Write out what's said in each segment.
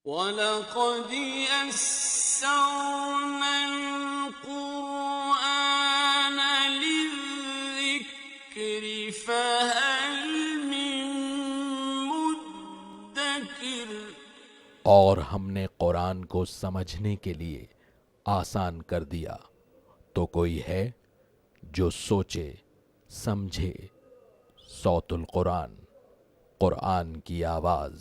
وَلَقَدْ يَسَّرْنَا الْقُرْآنَ لِلذِّكْرِ فَهَلْ مِن مُّدَّكِرٍ۔ اور ہم نے قرآن کو سمجھنے کے لیے آسان کر دیا، تو کوئی ہے جو سوچے سمجھے۔ صوت القرآن، قرآن کی آواز۔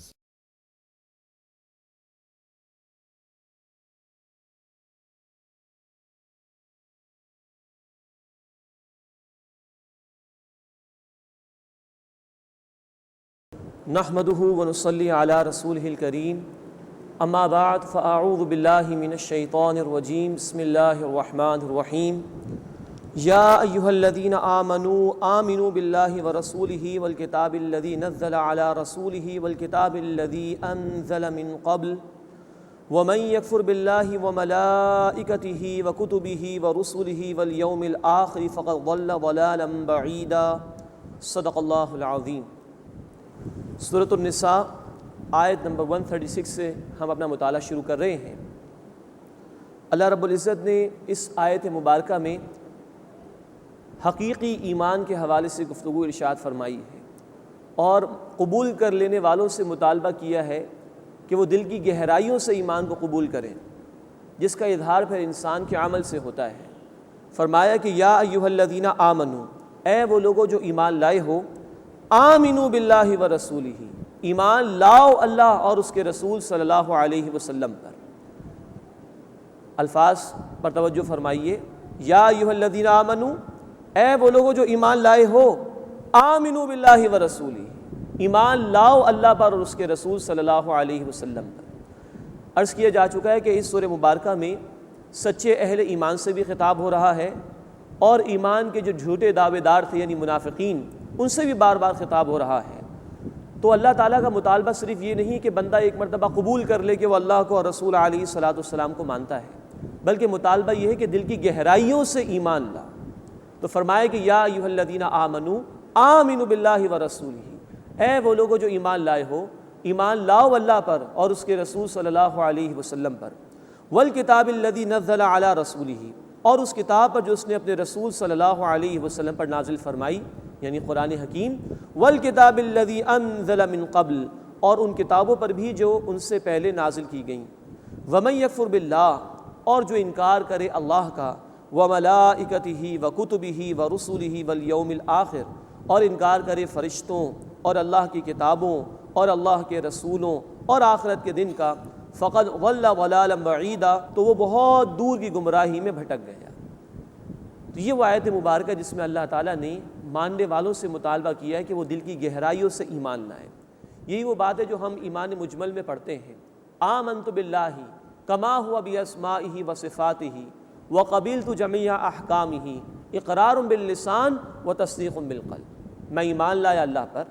نحمده ونصلي على رسوله الكريم اما بعد فاعوذ بالله من الشيطان الرجيم بسم الله الرحمن الرحيم يا ايها الذين آمنوا بالله ورسوله والكتاب الذي نزل على رسوله والكتاب الذي انزل من قبل ومن يكفر بالله وملائكته وكتبه ورسله واليوم الآخر فقد ضل ضلالا بعيدا صدق الله العظيم۔ سورۃ النساء آیت نمبر 136 سے ہم اپنا مطالعہ شروع کر رہے ہیں۔ اللہ رب العزت نے اس آیت مبارکہ میں حقیقی ایمان کے حوالے سے گفتگو ارشاد فرمائی ہے اور قبول کر لینے والوں سے مطالبہ کیا ہے کہ وہ دل کی گہرائیوں سے ایمان کو قبول کریں، جس کا اظہار پھر انسان کے عمل سے ہوتا ہے۔ فرمایا کہ یا ایھا الذین آمنو، اے وہ لوگوں جو ایمان لائے ہو، آمنوا باللہ ورسولہ، ایمان لاؤ اللہ اور اس کے رسول صلی اللہ علیہ وسلم پر۔ الفاظ پر توجہ فرمائیے، یا ایھا الذین آمنو، اے وہ لوگوں جو ایمان لائے ہو، آمنوا باللہ ورسولہ، ایمان لاؤ اللہ پر اور اس کے رسول صلی اللہ علیہ وسلم پر۔ عرض کیا جا چکا ہے کہ اس سورہ مبارکہ میں سچے اہل ایمان سے بھی خطاب ہو رہا ہے اور ایمان کے جو جھوٹے دعوے دار تھے یعنی منافقین، ان سے بھی بار بار خطاب ہو رہا ہے۔ تو اللہ تعالیٰ کا مطالبہ صرف یہ نہیں کہ بندہ ایک مرتبہ قبول کر لے کہ وہ اللہ کو اور رسول علیہ الصلاۃ والسلام کو مانتا ہے، بلکہ مطالبہ یہ ہے کہ دل کی گہرائیوں سے ایمان لا۔ تو فرمایا کہ یا ایھا الذین آمنوا آمنوا باللہ ورسولہ، اے وہ لوگوں جو ایمان لائے ہو، ایمان لاؤ اللہ پر اور اس کے رسول صلی اللہ علیہ وسلم پر، والکتاب الذی نزل علی رسولہ، اور اس کتاب پر جو اس نے اپنے رسول صلی اللہ علیہ وسلم پر نازل فرمائی یعنی قرآن حکیم، والکتاب الذی انزل من قبل، اور ان کتابوں پر بھی جو ان سے پہلے نازل کی گئیں، ومن یکفر باللہ، اور جو انکار کرے اللہ کا، وملائکتہ وکتبہ ورسلہ والیوم الآخر، اور انکار کرے فرشتوں اور اللہ کی کتابوں اور اللہ کے رسولوں اور آخرت کے دن کا، فقد ضل ضلالا بعیدا، تو وہ بہت دور کی گمراہی میں بھٹک گیا۔ تو یہ وہ آیت مبارکہ جس میں اللہ تعالیٰ نے ماننے والوں سے مطالبہ کیا ہے کہ وہ دل کی گہرائیوں سے ایمان لائیں۔ یہی وہ بات ہے جو ہم ایمان مجمل میں پڑھتے ہیں، آمنت باللہ کما ہوا باسمائہ وصفاتہ وقبلت جمیع احکامہ اقرار باللسان وتصدیق بالقلب۔ میں ایمان لایا اللہ پر،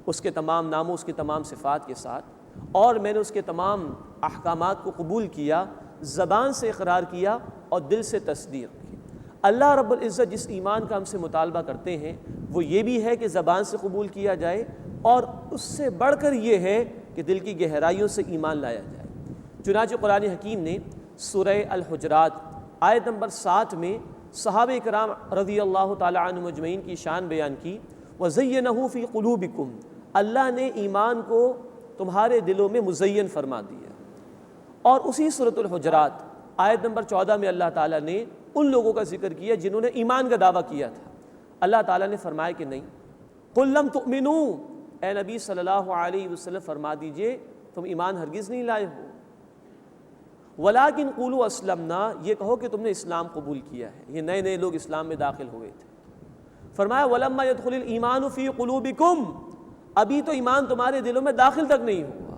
اس کے تمام ناموں، اس کی تمام صفات کے ساتھ، اور میں نے اس کے تمام احکامات کو قبول کیا، زبان سے اقرار کیا اور دل سے تصدیق کی۔ اللہ رب العزت جس ایمان کا ہم سے مطالبہ کرتے ہیں وہ یہ بھی ہے کہ زبان سے قبول کیا جائے، اور اس سے بڑھ کر یہ ہے کہ دل کی گہرائیوں سے ایمان لایا جائے۔ چنانچہ قرآن حکیم نے سورہ الحجرات آیت نمبر 7 میں صحابہ کرام رضی اللہ تعالی عنہم اجمعین کی شان بیان کی، وَزَيَّنَهُ فِي قُلُوبِكُمْ، اللہ نے ایمان کو تمہارے دلوں میں مزین فرما دیا۔ اور اسی سورۃ الحجرات آیت نمبر 14 میں اللہ تعالیٰ نے ان لوگوں کا ذکر کیا جنہوں نے ایمان کا دعویٰ کیا تھا۔ اللہ تعالیٰ نے فرمایا کہ نہیں، قُل لَّمْ تُؤْمِنُوا، اے نبی صلی اللہ علیہ وسلم فرما دیجئے تم ایمان ہرگز نہیں لائے ہو، وَلَٰكِنْ قُولُوا أَسْلَمْنَا، یہ کہو کہ تم نے اسلام قبول کیا ہے۔ یہ نئے نئے لوگ اسلام میں داخل ہوئے تھے۔ فرمایا وَلَمَّا يَدْخُلِ الْإِيمَانُ فِي قُلُوبِكُمْ، ابھی تو ایمان تمہارے دلوں میں داخل تک نہیں ہوا۔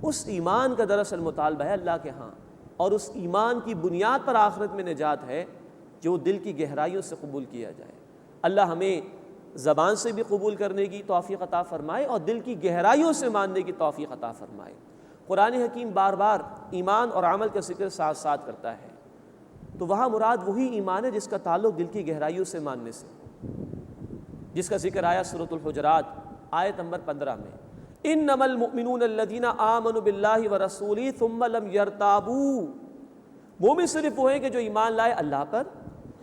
اس ایمان کا دراصل مطالبہ ہے اللہ کے ہاں، اور اس ایمان کی بنیاد پر آخرت میں نجات ہے جو دل کی گہرائیوں سے قبول کیا جائے۔ اللہ ہمیں زبان سے بھی قبول کرنے کی توفیق عطا فرمائے اور دل کی گہرائیوں سے ماننے کی توفیق عطا فرمائے۔ قرآن حکیم بار بار ایمان اور عمل کا ذکر ساتھ ساتھ کرتا ہے، تو وہاں مراد وہی ایمان ہے جس کا تعلق دل کی گہرائیوں سے ماننے سے، جس کا ذکر آیا سورۃ الحجرات آیت نمبر 15 میں۔ انما المؤمنون الذین آمنوا باللہ ورسولہ ثم لم یرتابوا، مومن صرف وہ ہیں کہ جو ایمان لائے اللہ پر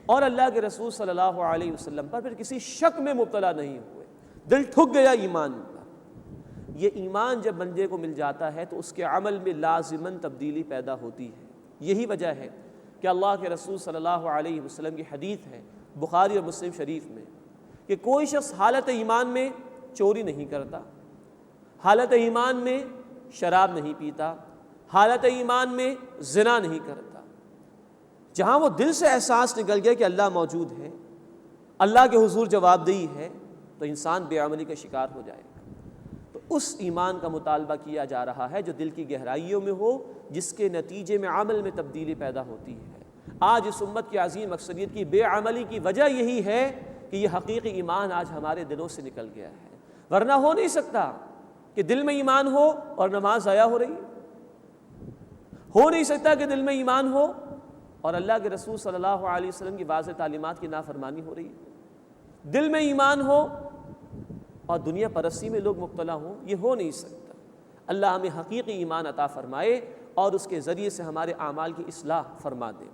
اور اللہ کے رسول صلی اللہ علیہ وسلم پر، پھر کسی شک میں مبتلا نہیں ہوئے، دل ٹھک گیا ایمان پر۔ یہ ایمان جب بندے کو مل جاتا ہے تو اس کے عمل میں لازماً تبدیلی پیدا ہوتی ہے۔ یہی وجہ ہے کہ اللہ کے رسول صلی اللہ علیہ وسلم کی حدیث ہے بخاری اور مسلم شریف میں کہ کوئی شخص حالت ایمان میں چوری نہیں کرتا، حالت ایمان میں شراب نہیں پیتا، حالت ایمان میں زنا نہیں کرتا۔ جہاں وہ دل سے احساس نکل گیا کہ اللہ موجود ہے، اللہ کے حضور جواب دہی ہے، تو انسان بے عملی کا شکار ہو جائے گا۔ تو اس ایمان کا مطالبہ کیا جا رہا ہے جو دل کی گہرائیوں میں ہو، جس کے نتیجے میں عمل میں تبدیلی پیدا ہوتی ہے۔ آج اس امت کی عظیم اکثریت کی بے عملی کی وجہ یہی ہے کہ یہ حقیقی ایمان آج ہمارے دلوں سے نکل گیا ہے، ورنہ ہو نہیں سکتا کہ دل میں ایمان ہو اور نماز ضائع ہو رہی ہو نہیں سکتا کہ دل میں ایمان ہو اور اللہ کے رسول صلی اللہ علیہ وسلم کی واضح تعلیمات کی نافرمانی ہو رہی ہے، دل میں ایمان ہو اور دنیا پرستی میں لوگ مبتلا ہوں، یہ ہو نہیں سکتا۔ اللہ ہمیں حقیقی ایمان عطا فرمائے اور اس کے ذریعے سے ہمارے اعمال کی اصلاح فرما دے۔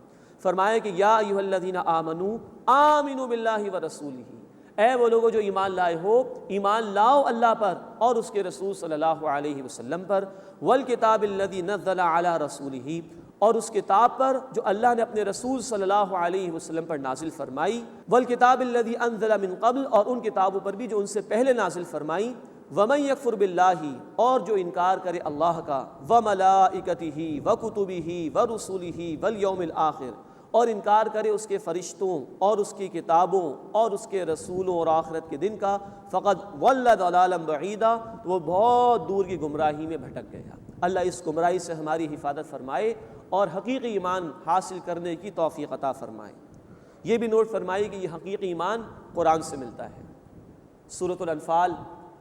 فرمائے کہ یا ایھا الذین آمنوا آمنوا باللہ ورسولہ، اے وہ لوگوں جو ایمان لائے ہو، ایمان لاؤ اللہ پر اور اس کے رسول صلی اللہ علیہ وسلم پر، والکتاب الذی نزل علی رسولہ، اور اس کتاب پر جو اللہ نے اپنے رسول صلی اللہ علیہ وسلم پر نازل فرمائی، والکتاب الذی انزل من قبل، اور ان کتابوں پر بھی جو ان سے پہلے نازل فرمائی، ومن یکفر باللہ، اور جو انکار کرے اللہ کا، وملائکتہ وکتبہ ورسلہ والیوم الآخر، اور انکار کرے اس کے فرشتوں اور اس کی کتابوں اور اس کے رسولوں اور آخرت کے دن کا، فقد ضل ضلالا بعیدا، وہ بہت دور کی گمراہی میں بھٹک گیا۔ اللہ اس گمراہی سے ہماری حفاظت فرمائے اور حقیقی ایمان حاصل کرنے کی توفیق عطا فرمائے۔ یہ بھی نوٹ فرمائے کہ یہ حقیقی ایمان قرآن سے ملتا ہے۔ سورۃ الانفال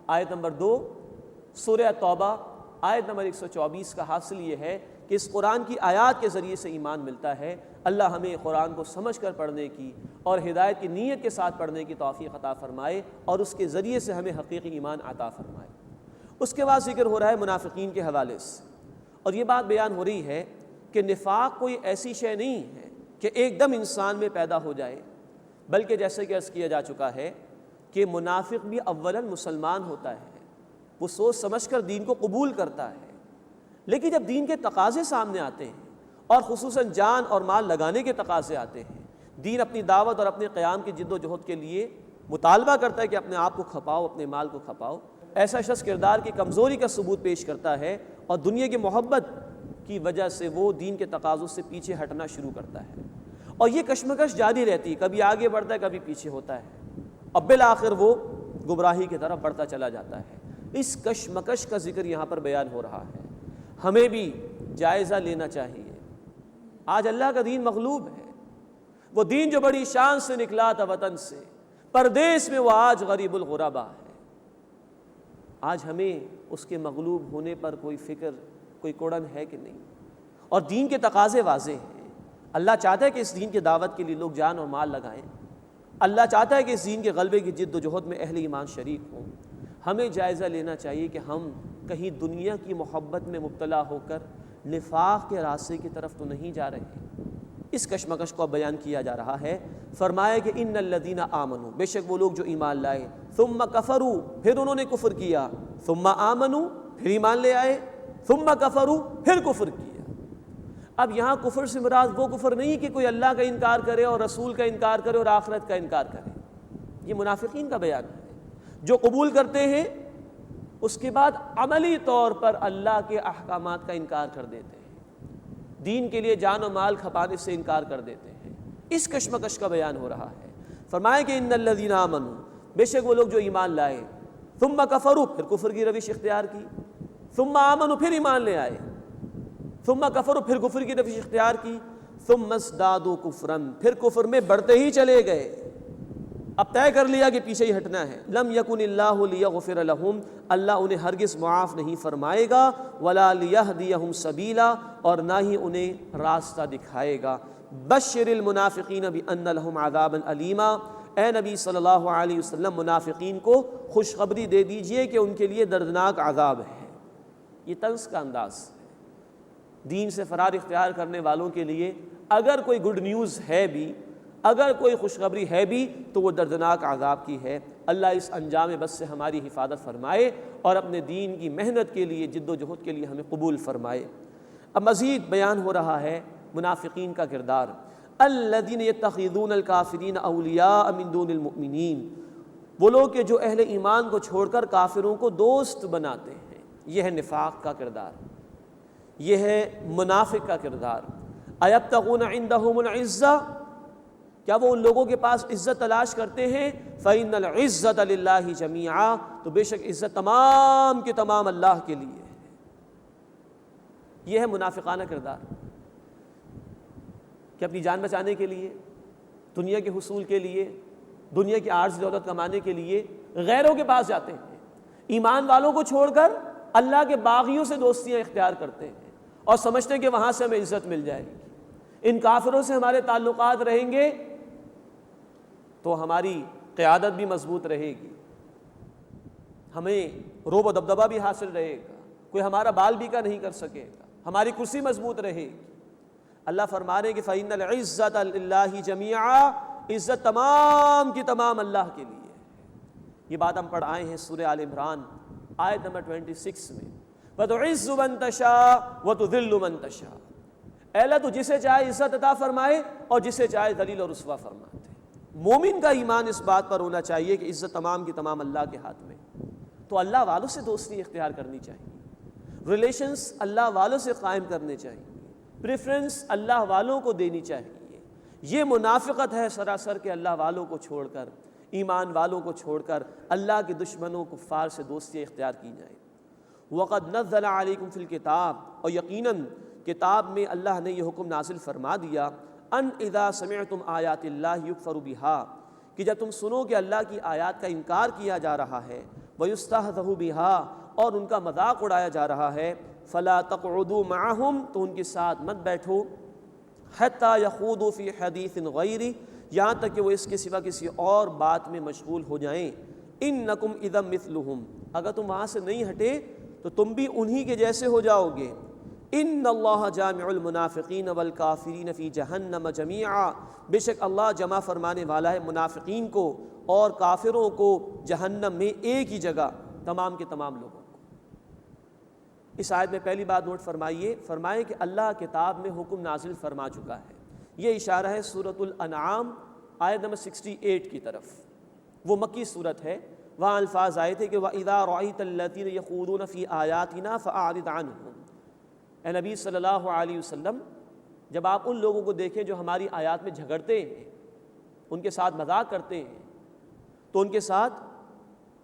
آیت نمبر 2، سورہ توبہ آیت نمبر 124 کا حاصل یہ ہے کہ اس قرآن کی آیات کے ذریعے سے ایمان ملتا ہے۔ اللہ ہمیں قرآن کو سمجھ کر پڑھنے کی اور ہدایت کی نیت کے ساتھ پڑھنے کی توفیق عطا فرمائے اور اس کے ذریعے سے ہمیں حقیقی ایمان عطا فرمائے۔ اس کے بعد ذکر ہو رہا ہے منافقین کے حوالے سے، اور یہ بات بیان ہو رہی ہے کہ نفاق کوئی ایسی شے نہیں ہے کہ ایک دم انسان میں پیدا ہو جائے، بلکہ جیسے کہ عرض کیا جا چکا ہے کہ منافق بھی اولاً مسلمان ہوتا ہے، وہ سوچ سمجھ کر دین کو قبول کرتا ہے، لیکن جب دین کے تقاضے سامنے آتے ہیں اور خصوصاً جان اور مال لگانے کے تقاضے آتے ہیں، دین اپنی دعوت اور اپنے قیام کی جد و جہد کے لیے مطالبہ کرتا ہے کہ اپنے آپ کو کھپاؤ، اپنے مال کو کھپاؤ، ایسا شخص کردار کی کمزوری کا ثبوت پیش کرتا ہے اور دنیا کی محبت کی وجہ سے وہ دین کے تقاضوں سے پیچھے ہٹنا شروع کرتا ہے، اور یہ کشمکش جاری رہتی ہے، کبھی آگے بڑھتا ہے کبھی پیچھے ہوتا ہے، اور بالآخر وہ گمراہی کی طرف بڑھتا چلا جاتا ہے۔ اس کشمکش کا ذکر یہاں پر بیان ہو رہا ہے۔ ہمیں بھی جائزہ لینا چاہیے۔ آج اللہ کا دین مغلوب ہے، وہ دین جو بڑی شان سے نکلا تھا وطن سے، پردیس میں وہ آج غریب الغربا ہے۔ آج ہمیں اس کے مغلوب ہونے پر کوئی فکر، کوئی کوڑن ہے کہ نہیں؟ اور دین کے تقاضے واضح ہیں۔ اللہ چاہتا ہے کہ اس دین کی دعوت کے لیے لوگ جان اور مال لگائیں، اللہ چاہتا ہے کہ اس دین کے غلبے کی جد و جہد میں اہل ایمان شریک ہوں۔ ہمیں جائزہ لینا چاہیے کہ ہم کہیں دنیا کی محبت میں مبتلا ہو کر نفاق کے راستے کی طرف تو نہیں جا رہے۔ اس کشمکش کو بیان کیا جا رہا ہے۔ فرمایا کہ ان الذین آمنوا، بے شک وہ لوگ جو ایمان لائے، ثم کفروا، پھر انہوں نے کفر کیا، ثم آمنوا، پھر ایمان لے آئے، ثم کفروا، پھر کفر کیا۔ اب یہاں کفر سے مراد وہ کفر نہیں کہ کوئی اللہ کا انکار کرے اور رسول کا انکار کرے اور آخرت کا انکار کرے، یہ منافقین کا بیان ہے، جو قبول کرتے ہیں اس کے بعد عملی طور پر اللہ کے احکامات کا انکار کر دیتے ہیں، دین کے لیے جان و مال کھپانے سے انکار کر دیتے ہیں۔ اس کشمکش کا بیان ہو رہا ہے۔ فرمایا کہ ان الذین آمنوا، بے شک وہ لوگ جو ایمان لائے، ثم کفروا، پھر کفر کی روش اختیار کی، ثم آمنوا، پھر ایمان لے آئے، ثم کفروا، پھر کفر کی روش اختیار کی، ثم ازدادوا کفرا، پھر کفر میں بڑھتے ہی چلے گئے، اب طے کر لیا کہ پیچھے ہی ہٹنا ہے۔ لم یکن اللہ لیغفر لہم، اللہ انہیں ہرگز معاف نہیں فرمائے گا، ولا لیہدیہم سبیلا، اور نہ ہی انہیں راستہ دکھائے گا۔ بشر المنافقین بان لہم عذابا الیما، اے نبی صلی اللہ علیہ وسلم منافقین کو خوشخبری دے دیجئے کہ ان کے لیے دردناک عذاب ہے۔ یہ طنز کا انداز ہے۔ دین سے فرار اختیار کرنے والوں کے لیے اگر کوئی گڈ نیوز ہے بھی، اگر کوئی خوشخبری ہے بھی، تو وہ دردناک عذاب کی ہے۔ اللہ اس انجام بس سے ہماری حفاظت فرمائے اور اپنے دین کی محنت کے لیے، جد و جہد کے لیے ہمیں قبول فرمائے۔ اب مزید بیان ہو رہا ہے منافقین کا کردار۔ الذین یتخذون الکافرین اولیاء من دون المؤمنین، وہ لوگ کہ جو اہل ایمان کو چھوڑ کر کافروں کو دوست بناتے ہیں۔ یہ ہے نفاق کا کردار، یہ ہے منافق کا کردار۔ ایبتغون عندہم العزہ، کیا وہ ان لوگوں کے پاس عزت تلاش کرتے ہیں؟ فإن العزۃ للہ جمیعا، تو بے شک عزت تمام کے تمام اللہ کے لیے ہے۔ یہ ہے منافقانہ کردار کہ اپنی جان بچانے کے لیے، دنیا کے حصول کے لیے، دنیا کی عارض دولت کمانے کے لیے غیروں کے پاس جاتے ہیں، ایمان والوں کو چھوڑ کر اللہ کے باغیوں سے دوستیاں اختیار کرتے ہیں اور سمجھتے ہیں کہ وہاں سے ہمیں عزت مل جائے گی، ان کافروں سے ہمارے تعلقات رہیں گے تو ہماری قیادت بھی مضبوط رہے گی، ہمیں روب و دبدبہ بھی حاصل رہے گا، کوئی ہمارا بال بیکا نہیں کر سکے گا، ہماری کرسی مضبوط رہے گی۔ اللہ فرما رہے ہیں کہ فإن العزۃ للہ جمیعا، عزت تمام کی تمام اللہ کے لیے۔ یہ بات ہم پڑھ آئے ہیں سورہ آل عمران آیت نمبر 26 میں، وَتُعِزُّ مَن تَشَاءُ وَتُذِلُّ مَن تَشَاءُ، اے اللہ تو جسے چاہے عزت عطا فرمائے اور جسے چاہے ذلیل اور رسوا فرماتے۔ مومن کا ایمان اس بات پر ہونا چاہیے کہ عزت تمام کی تمام اللہ کے ہاتھ میں، تو اللہ والوں سے دوستی اختیار کرنی چاہیے، ریلیشنز اللہ والوں سے قائم کرنے چاہیے، پریفرنس اللہ والوں کو دینی چاہیے۔ یہ منافقت ہے سراسر کہ اللہ والوں کو چھوڑ کر، ایمان والوں کو چھوڑ کر اللہ کے دشمنوں کفار سے دوستی اختیار کی جائے۔ وَقَدْ نَزَّلَ عَلَيْكُمْ فِي الْكِتَابِ، اور یقیناً کتاب میں اللہ نے یہ حکم نازل فرما دیا، ان اذا سمعتم آیات اللہ یکفر بها، کہ جب تم سنو کہ اللہ کی آیات کا انکار کیا جا رہا ہے، ویستہزأ بها، اور ان کا مذاق اڑایا جا رہا ہے، فلا تقعدوا معهم، تو ان کے ساتھ مت بیٹھو، حتی یخوضوا فی حدیث غیرہ، یہاں تک کہ وہ اس کے سوا کسی اور بات میں مشغول ہو جائیں۔ انکم اذا مثلہم، اگر تم وہاں سے نہیں ہٹے تو تم بھی انہی کے جیسے ہو جاؤ گے۔ ان اللہ جامع المنافقین والکافرین فی جہنم جمیعا، بے شک اللہ جمع فرمانے والا ہے منافقین کو اور کافروں کو جہنم میں ایک ہی جگہ، تمام کے تمام لوگوں کو۔ اس آیت میں پہلی بات نوٹ فرمائے کہ اللہ کتاب میں حکم نازل فرما چکا ہے۔ یہ اشارہ ہے سورۃ الانعام آیت نمبر 68 کی طرف، وہ مکی صورت ہے، وہاں الفاظ آئے تھے کہ وَإِذَا رَأَيْتَ الَّذِينَ يَخُوضُونَ فِي آيَاتِنَا فَأَعْرِضْ عَنْهُمْ، اے نبی صلی اللہ علیہ وسلم جب آپ ان لوگوں کو دیکھیں جو ہماری آیات میں جھگڑتے ہیں، ان کے ساتھ مذاق کرتے ہیں، تو ان کے ساتھ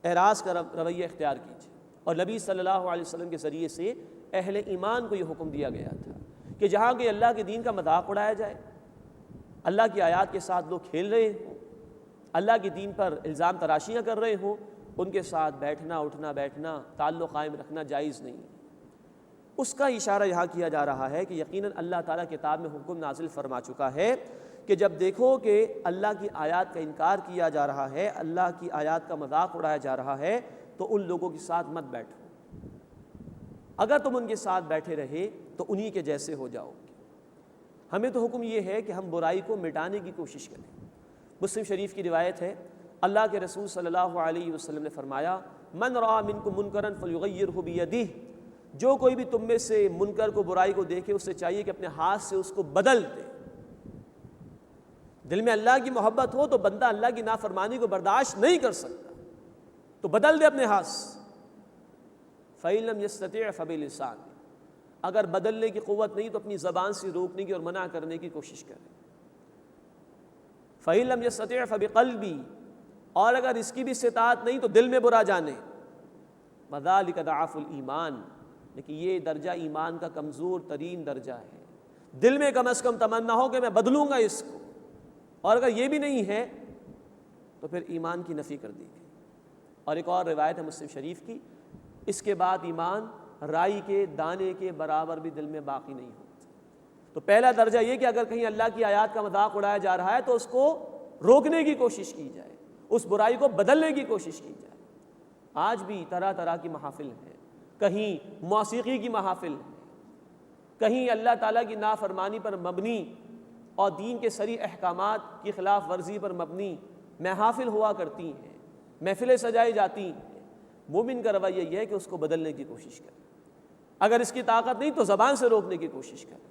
اعراض کا رویہ اختیار کیجیے۔ اور نبی صلی اللہ علیہ وسلم کے ذریعے سے اہل ایمان کو یہ حکم دیا گیا تھا کہ جہاں کہ اللہ کے دین کا مذاق اڑایا جائے، اللہ کی آیات کے ساتھ لوگ کھیل رہے ہوں، اللہ کے دین پر الزام تراشیاں کر رہے ہوں، ان کے ساتھ بیٹھنا اٹھنا بیٹھنا تعلق قائم رکھنا جائز نہیں۔ اس کا اشارہ یہاں کیا جا رہا ہے کہ یقیناً اللہ تعالیٰ کتاب میں حکم نازل فرما چکا ہے کہ جب دیکھو کہ اللہ کی آیات کا انکار کیا جا رہا ہے، اللہ کی آیات کا مذاق اڑایا جا رہا ہے، تو ان لوگوں کے ساتھ مت بیٹھو۔ اگر تم ان کے ساتھ بیٹھے رہے تو انہی کے جیسے ہو جاؤ گے۔ ہمیں تو حکم یہ ہے کہ ہم برائی کو مٹانے کی کوشش کریں۔ مسلم شریف کی روایت ہے، اللہ کے رسول صلی اللہ علیہ وسلم نے فرمایا، من رأى منکم منکرا فلیغیرہ بیدہ، جو کوئی بھی تم میں سے منکر کو، برائی کو دیکھے، اسے چاہیے کہ اپنے ہاتھ سے اس کو بدل دے۔ دل میں اللہ کی محبت ہو تو بندہ اللہ کی نافرمانی کو برداشت نہیں کر سکتا، تو بدل دے اپنے ہاتھ سے۔ فَإِن لَمْ يَسْتَطِعْ فَبِلِسَانِهِ، اگر بدلنے کی قوت نہیں تو اپنی زبان سے روکنے کی اور منع کرنے کی کوشش کرے۔ فَإِن لَمْ يَسْتَطِعْ فَبِقَلْبِهِ، اور اگر اس کی بھی استطاعت نہیں تو دل میں برا جانے۔ وَذَلِكَ ضَعْفُ الْإِيمَانِ، لیکن یہ درجہ ایمان کا کمزور ترین درجہ ہے۔ دل میں کم از کم تمنا ہو کہ میں بدلوں گا اس کو، اور اگر یہ بھی نہیں ہے تو پھر ایمان کی نفی کر دی گئی۔ اور ایک اور روایت ہے مسلم شریف کی، اس کے بعد ایمان رائی کے دانے کے برابر بھی دل میں باقی نہیں ہوتا۔ تو پہلا درجہ یہ کہ اگر کہیں اللہ کی آیات کا مذاق اڑایا جا رہا ہے تو اس کو روکنے کی کوشش کی جائے، اس برائی کو بدلنے کی کوشش کی جائے۔ آج بھی طرح طرح کی محافل ہیں، کہیں موسیقی کی محافل ہیں، کہیں اللہ تعالیٰ کی نافرمانی پر مبنی اور دین کے صریح احکامات کی خلاف ورزی پر مبنی محافل ہوا کرتی ہیں، محفلیں سجائی جاتی ہیں۔ مومن کا رویہ یہ ہے کہ اس کو بدلنے کی کوشش کرے، اگر اس کی طاقت نہیں تو زبان سے روکنے کی کوشش کرے،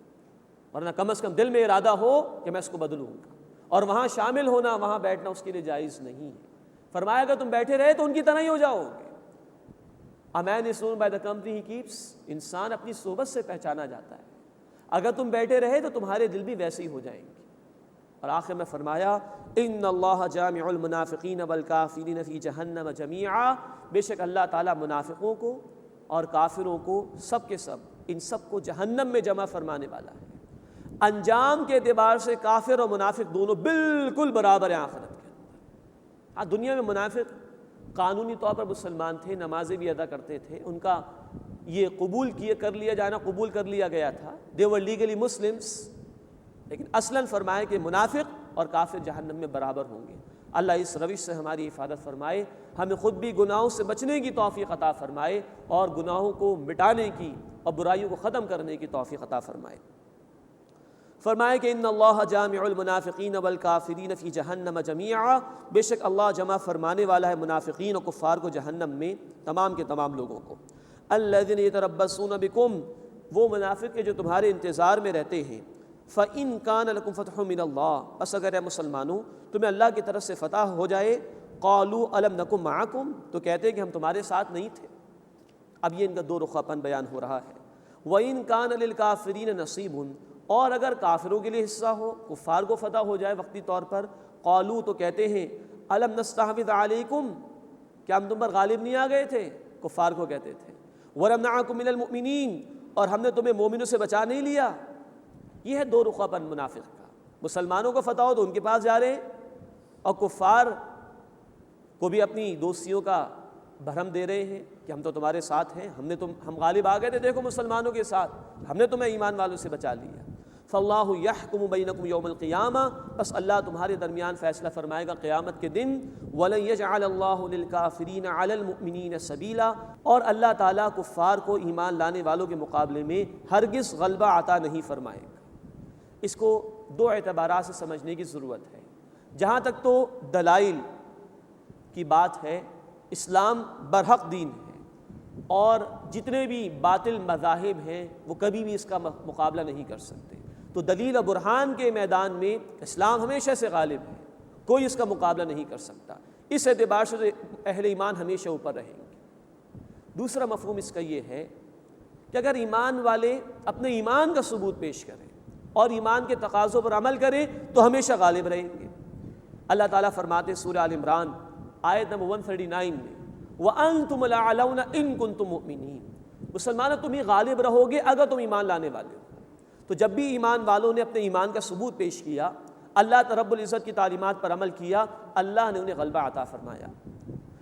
ورنہ کم از کم دل میں ارادہ ہو کہ میں اس کو بدلوں گا، اور وہاں شامل ہونا، وہاں بیٹھنا اس کے لیے جائز نہیں ہے۔ فرمایا اگر تم بیٹھے رہے تو ان کی طرح ہی ہو جاؤ گے۔ A man is known by the company he keeps۔ انسان اپنی صحبت سے پہچانا جاتا ہے، اگر تم بیٹھے رہے تو تمہارے دل بھی ویسے ہی ہو جائیں گے۔ اور آخر میں فرمایا ان اللہ جامع المنافقین والکافرین فی جہنم جمیعا، بے شک اللہ تعالیٰ منافقوں کو اور کافروں کو سب کے سب، ان سب کو جہنم میں جمع فرمانے والا ہے۔ انجام کے اعتبار سے کافر اور منافق دونوں بالکل برابر ہیں آخرت کے اندر۔ ہاں دنیا میں منافق قانونی طور پر مسلمان تھے، نمازیں بھی ادا کرتے تھے، ان کا یہ قبول کر لیا گیا تھا، they were legally Muslims، لیکن اصلاً فرمائے کہ منافق اور کافر جہنم میں برابر ہوں گے۔ اللہ اس روش سے ہماری حفاظت فرمائے، ہمیں خود بھی گناہوں سے بچنے کی توفیق عطا فرمائے، اور گناہوں کو مٹانے کی اور برائیوں کو ختم کرنے کی توفیق عطا فرمائے۔ فرمائے کہ ان اللہ جامع المنافقین والکافرین فی جہنم جمیعا، بے شک اللہ جمع فرمانے والا ہے منافقین اور کفار کو جہنم میں، تمام کے تمام لوگوں کو۔ الذین یتربصون بکم، وہ منافق کے جو تمہارے انتظار میں رہتے ہیں۔ فإن کان لکم فتح من اللہ، بس اگر اے مسلمانوں تمہیں اللہ کی طرف سے فتح ہو جائے، قالوا الم نکن معکم، تو کہتے ہیں کہ ہم تمہارے ساتھ نہیں تھے۔ اب یہ ان کا دو رخا پن بیان ہو رہا ہے۔ وإن کان للکافرین نصیب، اور اگر کافروں کے لیے حصہ ہو، کفار کو فتح ہو جائے وقتی طور پر، قالو تو کہتے ہیں الم نستحوذ علیکم، کیا ہم تم پر غالب نہیں آ گئے تھے، کفار کو کہتے تھے، ونمنعکم من المؤمنین، اور ہم نے تمہیں مومنوں سے بچا نہیں لیا۔ یہ ہے دو رخا پن منافق کا، مسلمانوں کو فتح ہو تو ان کے پاس جا رہے ہیں، اور کفار کو بھی اپنی دوستیوں کا بھرم دے رہے ہیں کہ ہم تو تمہارے ساتھ ہیں، ہم غالب آ گئے تھے، دیکھو مسلمانوں کے ساتھ، ہم نے تمہیں ایمان والوں سے بچا لیا۔ فاللہ یحکم بینکم یوم القیامہ، بس اللہ تمہارے درمیان فیصلہ فرمائے گا قیامت کے دن۔ ولن یجعل اللہ للکافرین علی المؤمنین سبیلا، اور اللہ تعالیٰ کفار کو ایمان لانے والوں کے مقابلے میں ہرگز غلبہ عطا نہیں فرمائے گا۔ اس کو دو اعتبارات سے سمجھنے کی ضرورت ہے۔ جہاں تک تو دلائل کی بات ہے، اسلام برحق دین ہے، اور جتنے بھی باطل مذاہب ہیں وہ کبھی بھی اس کا مقابلہ نہیں کر سکتے۔ تو دلیل و برہان کے میدان میں اسلام ہمیشہ سے غالب ہے، کوئی اس کا مقابلہ نہیں کر سکتا۔ اس اعتبار سے اہل ایمان ہمیشہ اوپر رہیں گے۔ دوسرا مفہوم اس کا یہ ہے کہ اگر ایمان والے اپنے ایمان کا ثبوت پیش کریں اور ایمان کے تقاضوں پر عمل کریں تو ہمیشہ غالب رہیں گے۔ اللہ تعالیٰ فرماتے سورہ آل عمران آیت نمبر 139 میں، وَأَنْتُمُ الْأَعْلَوْنَ إِن كُنتُم مُؤْمِنِينَ، مسلمانوں تم ہی غالب رہو گے اگر تم ایمان لانے والے ہو۔ تو جب بھی ایمان والوں نے اپنے ایمان کا ثبوت پیش کیا، اللہ رب العزت کی تعلیمات پر عمل کیا، اللہ نے انہیں غلبہ عطا فرمایا۔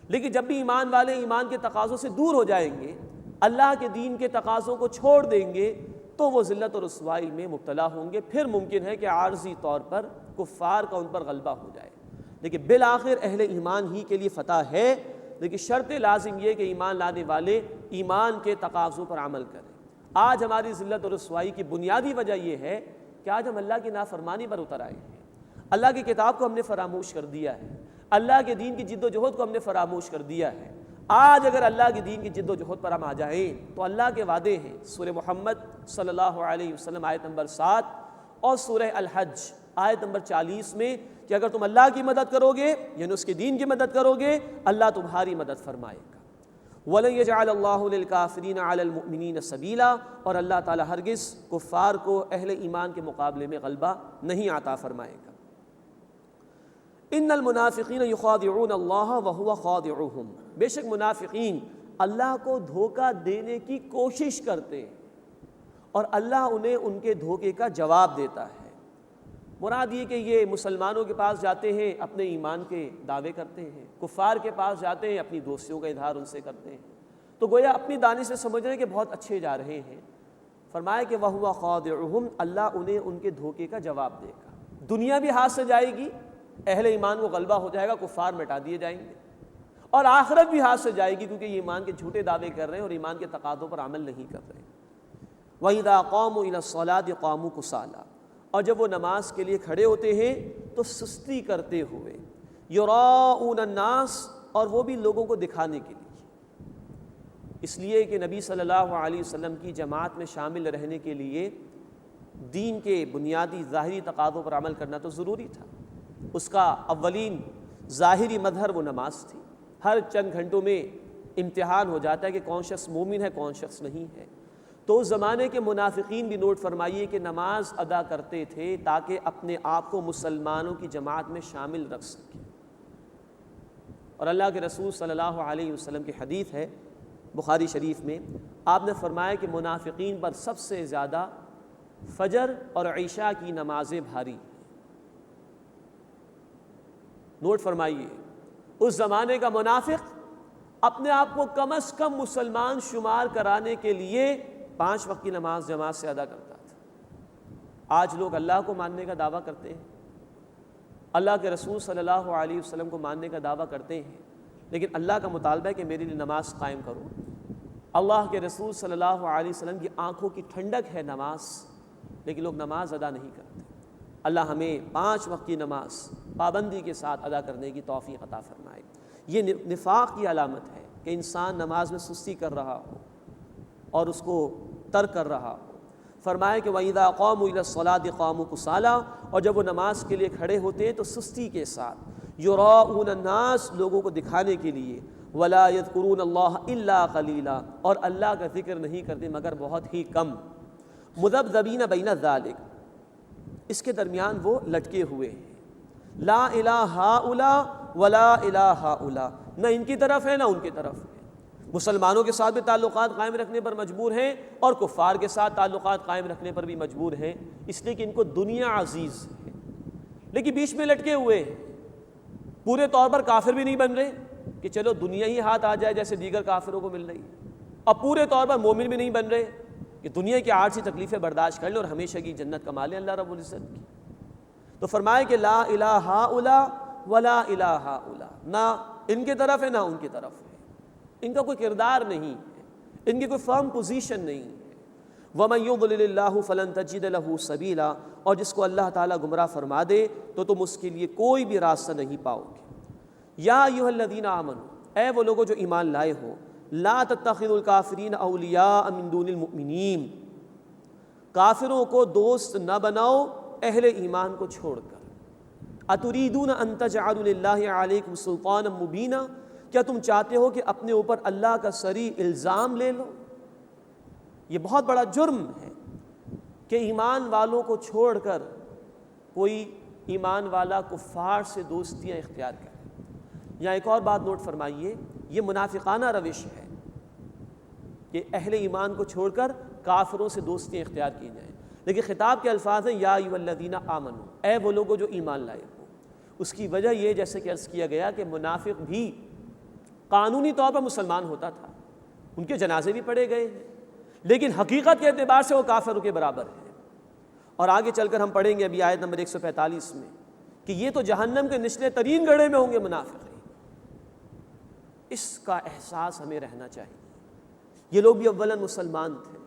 لیکن جب بھی ایمان والے ایمان کے تقاضوں سے دور ہو جائیں گے، اللہ کے دین کے تقاضوں کو چھوڑ دیں گے، تو وہ ذلت اور رسوائی میں مبتلا ہوں گے۔ پھر ممکن ہے کہ عارضی طور پر کفار کا ان پر غلبہ ہو جائے، لیکن بالآخر اہل ایمان ہی کے لیے فتح ہے۔ لیکن شرط لازم یہ کہ ایمان لانے والے ایمان کے تقاضوں پر عمل کریں۔ آج ہماری ذلت اور رسوائی کی بنیادی وجہ یہ ہے کہ آج ہم اللہ کی نافرمانی پر اتر آئے ہیں، اللہ کی کتاب کو ہم نے فراموش کر دیا ہے، اللہ کے دین کی جد و جہد کو ہم نے فراموش کر دیا ہے۔ آج اگر اللہ کے دین کی جد و جہد پر ہم آ جائیں تو اللہ کے وعدے ہیں، سورہ محمد صلی اللہ علیہ وسلم آیت نمبر 7 اور سورہ الحج آیت نمبر 40 میں، کہ اگر تم اللہ کی مدد کرو گے یعنی اس کے دین کی مدد کرو گے، اللہ تمہاری مدد فرمائے گا۔ وَلَن يَجْعَلَ اللَّهُ لِلْكَافِرِينَ عَلَى الْمُؤْمِنِينَ سَبِيلًا، اور اللہ تعالیٰ ہرگز کفار کو اہل ایمان کے مقابلے میں غلبہ نہیں عطا فرمائے گا۔ ان المنافقین یخادعون اللہ وہو خادعهم، بے شک منافقین اللہ کو دھوکہ دینے کی کوشش کرتے ہیں اور اللہ انہیں ان کے دھوکے کا جواب دیتا ہے۔ مراد یہ کہ یہ مسلمانوں کے پاس جاتے ہیں اپنے ایمان کے دعوے کرتے ہیں، کفار کے پاس جاتے ہیں اپنی دوستیوں کا اظہار ان سے کرتے ہیں، تو گویا اپنی دانش سے سمجھ رہے ہیں کہ بہت اچھے جا رہے ہیں۔ فرمایا کہ وَهُوَ خَادِعُهُمْ، اللہ انہیں ان کے دھوکے کا جواب دے گا۔ دنیا بھی ہاتھ سے جائے گی اہل ایمان کو غلبہ ہو جائے گا، کفار مٹا دیے جائیں گے، اور آخرت بھی ہاتھ سے جائے گی، کیونکہ یہ ایمان کے جھوٹے دعوے کر رہے ہیں اور ایمان کے تقاضوں پر عمل نہیں کر رہے۔ وَإِذَا قَامُوا إِلَى الصَّلَاةِ قَامُوا كُسَالَىٰ، اور جب وہ نماز کے لیے کھڑے ہوتے ہیں تو سستی کرتے ہوئے، يُرَاءُونَ النَّاسَ، اور وہ بھی لوگوں کو دکھانے کے لیے، اس لیے کہ نبی صلی اللہ علیہ وسلم کی جماعت میں شامل رہنے کے لیے دین کے بنیادی ظاہری تقاضوں پر عمل کرنا تو ضروری تھا۔ اس کا اولین ظاہری مظہر وہ نماز تھی۔ ہر چند گھنٹوں میں امتحان ہو جاتا ہے کہ کون شخص مومن ہے، کون شخص نہیں ہے۔ تو اس زمانے کے منافقین بھی نوٹ فرمائیے کہ نماز ادا کرتے تھے تاکہ اپنے آپ کو مسلمانوں کی جماعت میں شامل رکھ سکیں، اور اللہ کے رسول صلی اللہ علیہ وسلم کی حدیث ہے بخاری شریف میں، آپ نے فرمایا کہ منافقین پر سب سے زیادہ فجر اور عشاء کی نمازیں بھاری ہیں۔ نوٹ فرمائیے، اس زمانے کا منافق اپنے آپ کو کم از کم مسلمان شمار کرانے کے لیے 5 وقت کی نماز جماعت سے ادا کرتا تھا۔ آج لوگ اللہ کو ماننے کا دعویٰ کرتے ہیں، اللہ کے رسول صلی اللہ علیہ وسلم کو ماننے کا دعویٰ کرتے ہیں، لیکن اللہ کا مطالبہ ہے کہ میرے لیے نماز قائم کرو۔ اللہ کے رسول صلی اللہ علیہ وسلم کی آنکھوں کی ٹھنڈک ہے نماز، لیکن لوگ نماز ادا نہیں کرتے۔ اللہ ہمیں 5 وقت کی نماز پابندی کے ساتھ ادا کرنے کی توفیق عطا فرمائے۔ یہ نفاق کی علامت ہے کہ انسان نماز میں سستی کر رہا ہو اور اس کو ترک کر رہا ہو۔ فرمایا کہ وَإِذَا قَامُوا إِلَى الصَّلَاةِ قَامُوا كُسَالَىٰ، اور جب وہ نماز کے لیے کھڑے ہوتے ہیں تو سستی کے ساتھ، يُرَاءُونَ النَّاسَ، لوگوں کو دکھانے کے لیے، وَلَا يَذْكُرُونَ اللَّهَ إِلَّا قَلِيلًا، اور اللہ کا ذکر نہیں کرتے مگر بہت ہی کم۔ مُذَبْذَبِينَ بَيْنَ ذَلِكَ، اس کے درمیان وہ لٹکے ہوئے ہیں، لا الہ ہؤلاء ولا الہ ہؤلاء، نہ ان کی طرف ہے نہ ان کی طرف ہے۔ مسلمانوں کے ساتھ بھی تعلقات قائم رکھنے پر مجبور ہیں اور کفار کے ساتھ تعلقات قائم رکھنے پر بھی مجبور ہیں، اس لیے کہ ان کو دنیا عزیز ہے، لیکن بیچ میں لٹکے ہوئے ہیں۔ پورے طور پر کافر بھی نہیں بن رہے کہ چلو دنیا ہی ہاتھ آ جائے جیسے دیگر کافروں کو مل رہی ہے، اور پورے طور پر مومن بھی نہیں بن رہے کہ دنیا کی 8 سی تکلیفیں برداشت کر لیں اور ہمیشہ کی جنت کما لیں اللہ رب العزت کی۔ تو فرمائے کہ لا الہ ہؤلاء ولا الہ ہؤلاء، نہ ان کی طرف ہے نہ ان کی طرف ہے، ان کا کوئی کردار نہیں ہے، ان کی کوئی فرم پوزیشن نہیں ہے۔ وَمَن يُضْلِلِ اللَّهُ فَلَن تَجِدَ لَهُ سَبِيلًا، اور جس کو اللہ تعالیٰ گمراہ فرما دے تو تم اس کے لیے کوئی بھی راستہ نہیں پاؤ گے۔ یا ایھا الذین آمنوا، اے وہ لوگوں جو ایمان لائے ہو، لا تتخذوا الکافرین اولیاء من دون المؤمنین، کافروں کو دوست نہ بناؤ اہل ایمان کو چھوڑ کر۔ اتریدون ان تجعلوا للہ علیکم سلطانا مبینا، کیا تم چاہتے ہو کہ اپنے اوپر اللہ کا صریح الزام لے لو؟ یہ بہت بڑا جرم ہے کہ ایمان والوں کو چھوڑ کر کوئی ایمان والا کفار سے دوستیاں اختیار کرے۔ یہاں ایک اور بات نوٹ فرمائیے، یہ منافقانہ روش ہے کہ اہل ایمان کو چھوڑ کر کافروں سے دوستیاں اختیار کی جائیں، لیکن خطاب کے الفاظ ہیں یا ایھا الذین آمنوا، اے وہ لوگوں جو ایمان لائے ہو۔ اس کی وجہ یہ جیسے کہ عرض کیا گیا کہ منافق بھی قانونی طور پر مسلمان ہوتا تھا، ان کے جنازے بھی پڑھے گئے ہیں، لیکن حقیقت کے اعتبار سے وہ کافروں کے برابر ہیں۔ اور آگے چل کر ہم پڑھیں گے ابھی آیت نمبر 145 میں کہ یہ تو جہنم کے نچلے ترین گڑھے میں ہوں گے منافقین۔ اس کا احساس ہمیں رہنا چاہیے۔ یہ لوگ بھی اولاً مسلمان تھے،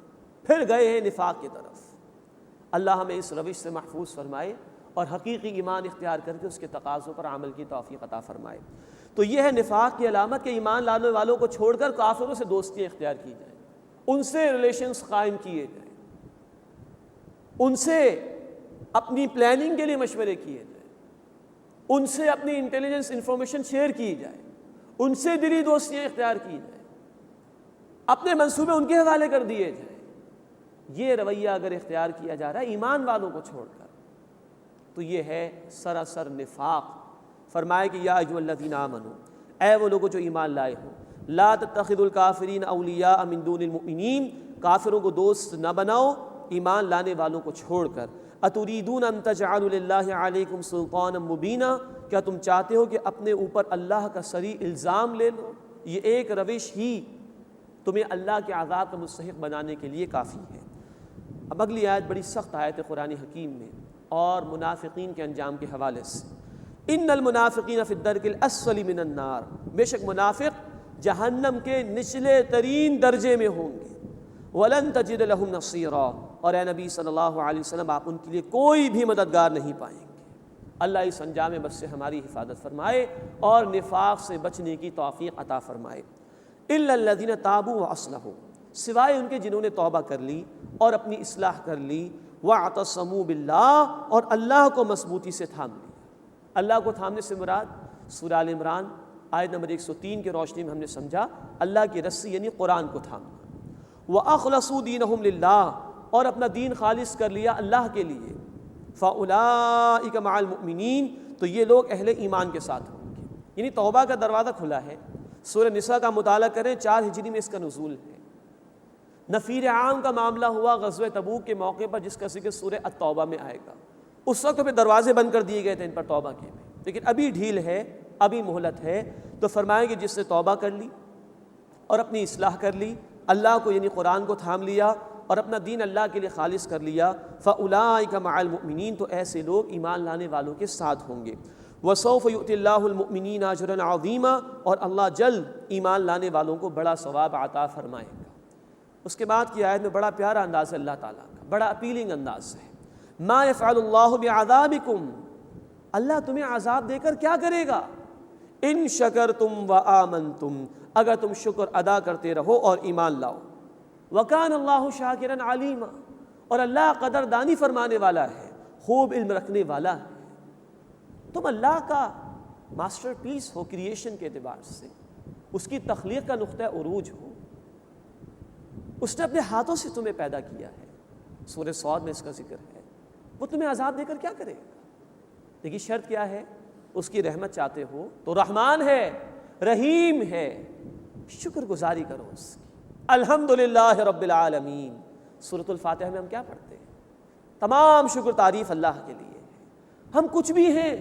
پھر گئے ہیں نفاق کی طرف۔ اللہ ہمیں اس روش سے محفوظ فرمائے اور حقیقی ایمان اختیار کر کے اس کے تقاضوں پر عمل کی توفیق عطا فرمائے۔ تو یہ ہے نفاق کی علامت کہ ایمان لانے والوں کو چھوڑ کر کافروں سے دوستیاں اختیار کی جائیں، ان سے ریلیشنز قائم کیے جائیں، ان سے اپنی پلاننگ کے لیے مشورے کیے جائیں، ان سے اپنی انٹیلیجنس انفارمیشن شیئر کی جائے، ان سے دلی دوستیاں اختیار کی جائیں، اپنے منصوبے ان کے حوالے کر دیے جائیں۔ یہ رویہ اگر اختیار کیا جا رہا ہے ایمان والوں کو چھوڑ کر تو یہ ہے سراسر نفاق۔ فرمائے کہ یا ایھا الذین آمنوا، اے وہ لوگوں جو ایمان لائے ہو، لا تتخذوا الکافرین اولیاء من دون المؤمنین، کافروں کو دوست نہ بناؤ ایمان لانے والوں کو چھوڑ کر۔ اتریدون ان تجعلوا للہ علیکم سلطانا مبینا، کیا تم چاہتے ہو کہ اپنے اوپر اللہ کا صریح الزام لے لو؟ یہ ایک روش ہی تمہیں اللہ کے عذاب کا مستحق بنانے کے لیے کافی ہے۔ اب اگلی آیت بڑی سخت آیت ہے قرآن حکیم میں اور منافقین کے انجام کے حوالے سے۔ ان المنافقین فی الدرک الاسفل من النار، بے شک منافق جہنم کے نچلے ترین درجے میں ہوں گے. ولن تجد لهم نصیرا، اور اے نبی صلی اللہ علیہ وسلم آپ ان کے لیے کوئی بھی مددگار نہیں پائیں گے. اللہ اس انجام بس سے ہماری حفاظت فرمائے اور نفاق سے بچنے کی توفیق عطا فرمائے. الا الذین تابوا واصلحوا، سوائے ان کے جنہوں نے توبہ کر لی اور اپنی اصلاح کر لی. واعتصموا باللہ، اور اللہ کو مضبوطی سے تھام لیا. اللہ کو تھامنے سے مراد سورہ آل عمران آیت نمبر 103 کی روشنی میں ہم نے سمجھا اللہ کی رسی یعنی قرآن کو تھامنا. وَأَخْلَصُوا دِينَهُمْ لِلَّهِ، اور اپنا دین خالص کر لیا اللہ کے لیے. فَأُولَٰئِكَ مَعَ الْمُؤْمِنِينَ، تو یہ لوگ اہل ایمان کے ساتھ ہوں گے. یعنی توبہ کا دروازہ کھلا ہے. سورہ نساء کا مطالعہ کریں، 4 ہجری میں اس کا نزول ہے. نفیر عام کا معاملہ ہوا غزوہ تبوک کے موقع پر، جس کا ذکر سورہ التوبہ میں آئے گا. اس وقت پہ دروازے بند کر دیے گئے تھے ان پر توبہ کے، لیکن ابھی ڈھیل ہے، ابھی مہلت ہے. تو فرمائیں کہ جس نے توبہ کر لی اور اپنی اصلاح کر لی، اللہ کو یعنی قرآن کو تھام لیا اور اپنا دین اللہ کے لیے خالص کر لیا، فَأُولَٰئِكَ مَعَ الْمُؤْمِنِينَ، تو ایسے لوگ ایمان لانے والوں کے ساتھ ہوں گے. وَسَوْفَ يُؤْتِ اللَّهُ الْمُؤْمِنِينَ أَجْرًا عَظِيمًا، اور اللہ جلد ایمان لانے والوں کو بڑا ثواب عطا فرمائے گا. اس کے بعد کی آیت میں بڑا پیارا انداز ہے اللہ تعالیٰ کا، بڑا اپیلنگ انداز ہے. مَا يَفْعَلُ اللَّهُ بِعَذَابِكُمْ، اللہ تمہیں عذاب دے کر کیا کرے گا؟ ان شکرتم وآمنتم، اگر تم شکر ادا کرتے رہو اور ایمان لاؤ. وَكَانَ اللَّهُ شَاكِرًا عَلِيمًا، اور اللہ قدردانی فرمانے والا ہے، خوب علم رکھنے والا ہے. تم اللہ کا ماسٹر پیس ہو کریشن کے اعتبار سے، اس کی تخلیق کا نقطہ عروج ہو. اس نے اپنے ہاتھوں سے تمہیں پیدا کیا ہے. سورہ صاد میں اس کا ذکر ہے. وہ تمہیں عذاب دے کر کیا کرے گا؟ لیکن شرط کیا ہے؟ اس کی رحمت چاہتے ہو تو رحمان ہے، رحیم ہے، شکر گزاری کرو اس کی. الحمدللہ رب العالمین. سورۃ الفاتحہ میں ہم کیا پڑھتے ہیں؟ تمام شکر تعریف اللہ کے لیے ہے. ہم کچھ بھی ہیں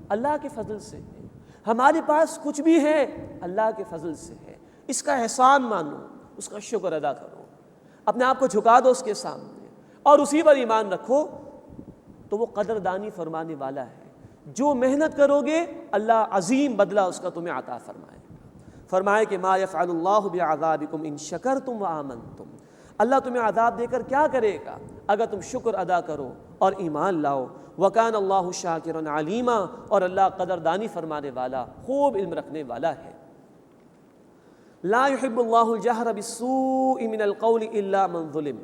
اللہ کے فضل سے ہے، ہمارے پاس کچھ بھی ہے اللہ کے فضل سے ہے. اس کا احسان مانو، اس کا شکر ادا کرو، اپنے آپ کو جھکا دو اس کے سامنے اور اسی پر ایمان رکھو، تو وہ قدردانی فرمانے والا ہے. جو محنت کرو گے اللہ عظیم بدلہ اس کا تمہیں عطا فرمائے. فرمائے کہ ما یفعل اللہ بعذابکم ان شکرتم وآمنتم، اللہ تمہیں عذاب دے کر کیا کرے گا اگر تم شکر ادا کرو اور ایمان لاؤ. وکان اللہ شاکرا علیما، اور اللہ قدردانی فرمانے والا، خوب علم رکھنے والا ہے. لا يحب اللہ الجہر بالسوء من القول الا من ظلم،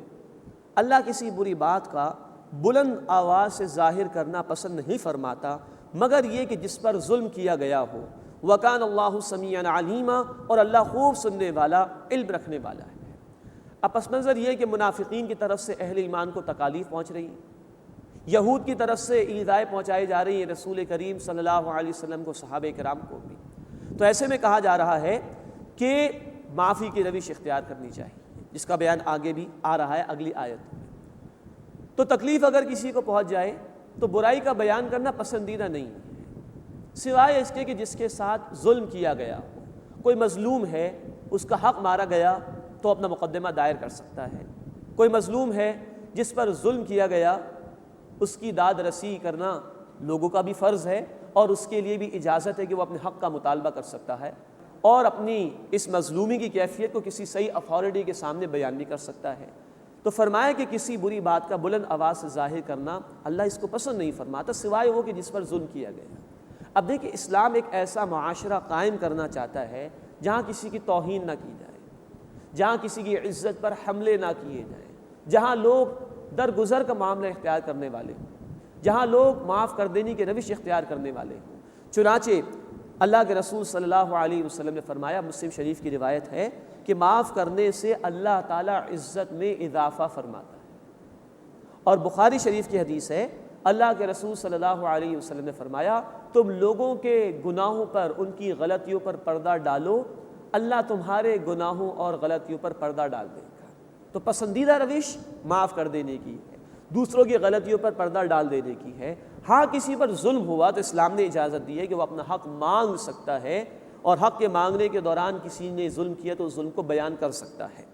اللہ کسی بری بات کا بلند آواز سے ظاہر کرنا پسند نہیں فرماتا مگر یہ کہ جس پر ظلم کیا گیا ہو. وَكَانَ اللَّهُ سَمِيعًا عَلِيمًا، اور اللہ خوب سننے والا، علم رکھنے والا ہے. اب پس منظر یہ کہ منافقین کی طرف سے اہل ایمان کو تکالیف پہنچ رہی ہیں، یہود کی طرف سے ایذائیں پہنچائی جا رہی ہیں رسول کریم صلی اللہ علیہ وسلم کو، صحابہ کرام کو بھی. تو ایسے میں کہا جا رہا ہے کہ معافی کی روش اختیار کرنی چاہیے، جس کا بیان آگے بھی آ رہا ہے اگلی آیت میں. تو تکلیف اگر کسی کو پہنچ جائے تو برائی کا بیان کرنا پسندیدہ نہیں ہے، سوائے اس کے کہ جس کے ساتھ ظلم کیا گیا ہو. کوئی مظلوم ہے، اس کا حق مارا گیا تو اپنا مقدمہ دائر کر سکتا ہے. کوئی مظلوم ہے جس پر ظلم کیا گیا، اس کی داد رسی کرنا لوگوں کا بھی فرض ہے اور اس کے لیے بھی اجازت ہے کہ وہ اپنے حق کا مطالبہ کر سکتا ہے اور اپنی اس مظلومی کی کیفیت کو کسی صحیح اتھارٹی کے سامنے بیان بھی کر سکتا ہے. تو فرمایا کہ کسی بری بات کا بلند آواز سے ظاہر کرنا اللہ اس کو پسند نہیں فرماتا، سوائے وہ کہ جس پر ظلم کیا گیا. اب دیکھیں اسلام ایک ایسا معاشرہ قائم کرنا چاہتا ہے جہاں کسی کی توہین نہ کی جائے، جہاں کسی کی عزت پر حملے نہ کیے جائیں، جہاں لوگ درگزر کا معاملہ اختیار کرنے والے ہوں، جہاں لوگ معاف کر دینے کی روش اختیار کرنے والے ہوں. چنانچہ اللہ کے رسول صلی اللہ علیہ وسلم نے فرمایا، مسلم شریف کی روایت ہے کہ معاف کرنے سے اللہ تعالیٰ عزت میں اضافہ فرماتا ہے. اور بخاری شریف کی حدیث ہے، اللہ کے رسول صلی اللہ علیہ وسلم نے فرمایا، تم لوگوں کے گناہوں پر، ان کی غلطیوں پر پردہ ڈالو، اللہ تمہارے گناہوں اور غلطیوں پر پردہ ڈال دے گا. تو پسندیدہ روش معاف کر دینے کی ہے، دوسروں کی غلطیوں پر پردہ ڈال دینے کی ہے. ہاں کسی پر ظلم ہوا تو اسلام نے اجازت دی ہے کہ وہ اپنا حق مانگ سکتا ہے، اور حق کے مانگنے کے دوران کسی نے ظلم کیا تو ظلم کو بیان کر سکتا ہے.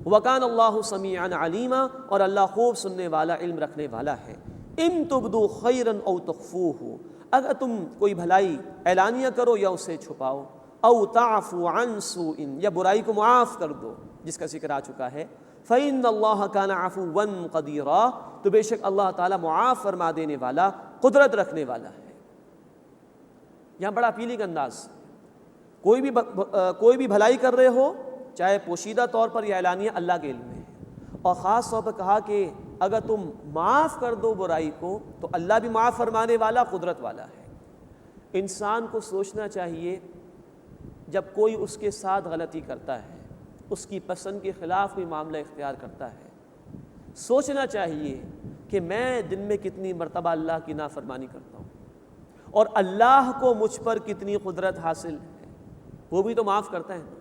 وَكَانَ اللَّهُ سَمِيعًا عَلِيمًا، اور اللہ خوب سننے والا، علم رکھنے والا ہے. ان تبدو خیرا او تخفوہ، اگر تم کوئی بھلائی اعلانیہ کرو یا اسے چھپاؤ، او تعفو عن سوء، یا برائی کو معاف کر دو جس کا ذکر آ چکا ہے، فإن اللہ کان عفوا قدیرا، تو بے شک اللہ تعالیٰ معاف فرما دینے والا، قدرت رکھنے والا ہے۔ یہاں بڑا اپیلنگ انداز، کوئی بھی بھلائی کر رہے ہو چاہے پوشیدہ طور پر یا اعلانیہ، اللہ کے علم میں ہے، اور خاص طور پر کہا کہ اگر تم معاف کر دو برائی کو تو اللہ بھی معاف فرمانے والا، قدرت والا ہے۔ انسان کو سوچنا چاہیے جب کوئی اس کے ساتھ غلطی کرتا ہے، اس کی پسند کے خلاف کوئی معاملہ اختیار کرتا ہے، سوچنا چاہیے کہ میں دن میں کتنی مرتبہ اللہ کی نافرمانی کرتا ہوں اور اللہ کو مجھ پر کتنی قدرت حاصل ہے، وہ بھی تو معاف کرتا ہے نا،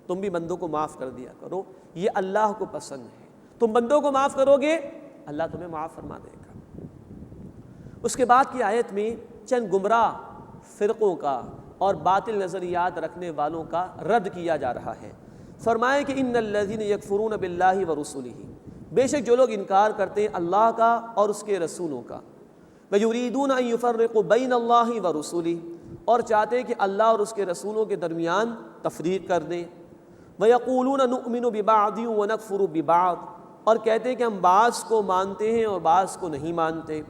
تم بھی بندوں کو معاف کر دیا کرو، یہ اللہ کو پسند ہے۔ تم بندوں کو معاف کرو گے اللہ تمہیں معاف فرما دے گا۔ اس کے بعد کی آیت میں چند گمراہ فرقوں کا اور باطل نظریات رکھنے والوں کا رد کیا جا رہا ہے۔ فرمائے کہ ان الذین یکفرون باللہ ورسلہ، بے شک جو لوگ انکار کرتے ہیں اللہ کا اور اس کے رسولوں کا، ویریدون ان یفرقوا بین اللہ ورسلہ، اور چاہتے ہیں کہ اللہ اور اس کے رسولوں کے درمیان تفریق کر دیں، ویقولون نؤمن ببعض ونکفر ببعض، اور کہتے ہیں کہ ہم بعض کو مانتے ہیں اور بعض کو نہیں مانتے،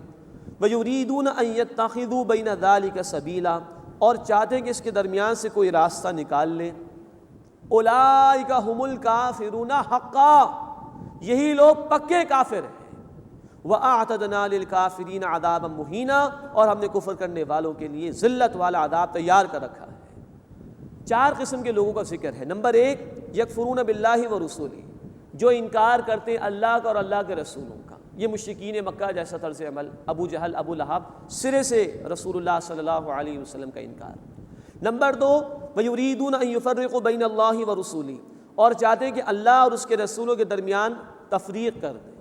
ویریدون ان یتخذوا بین ذلک سبیلا، اور چاہتے ہیں کہ اس کے درمیان سے کوئی راستہ نکال لیں، اولئک ھم الکافرون حقا، یہی لوگ پکے کافر ہیں، وَأَعْتَدْنَا لِلْكَافِرِينَ عَذَابًا مُهِينًا، اور ہم نے کفر کرنے والوں کے لیے ذلت والا عذاب تیار کر رکھا ہے۔ چار قسم کے لوگوں کا ذکر ہے۔ نمبر ایک، یکفرون باللہ ورسولہ، جو انکار کرتے ہیں اللہ کا اور اللہ کے رسولوں کا، یہ مشرکین مکہ جیسا طرز عمل، ابو جہل، ابو لہب، سرے سے رسول اللہ صلی اللہ علیہ وسلم کا انکار۔ نمبر دو، وَيُرِيدُونَ أَن يُفَرِّقُوا بَيْنَ اللَّهِ وَرُسُولِهِ، اور چاہتے ہیں کہ اللہ اور اس کے رسولوں کے درمیان تفریق کر دیں۔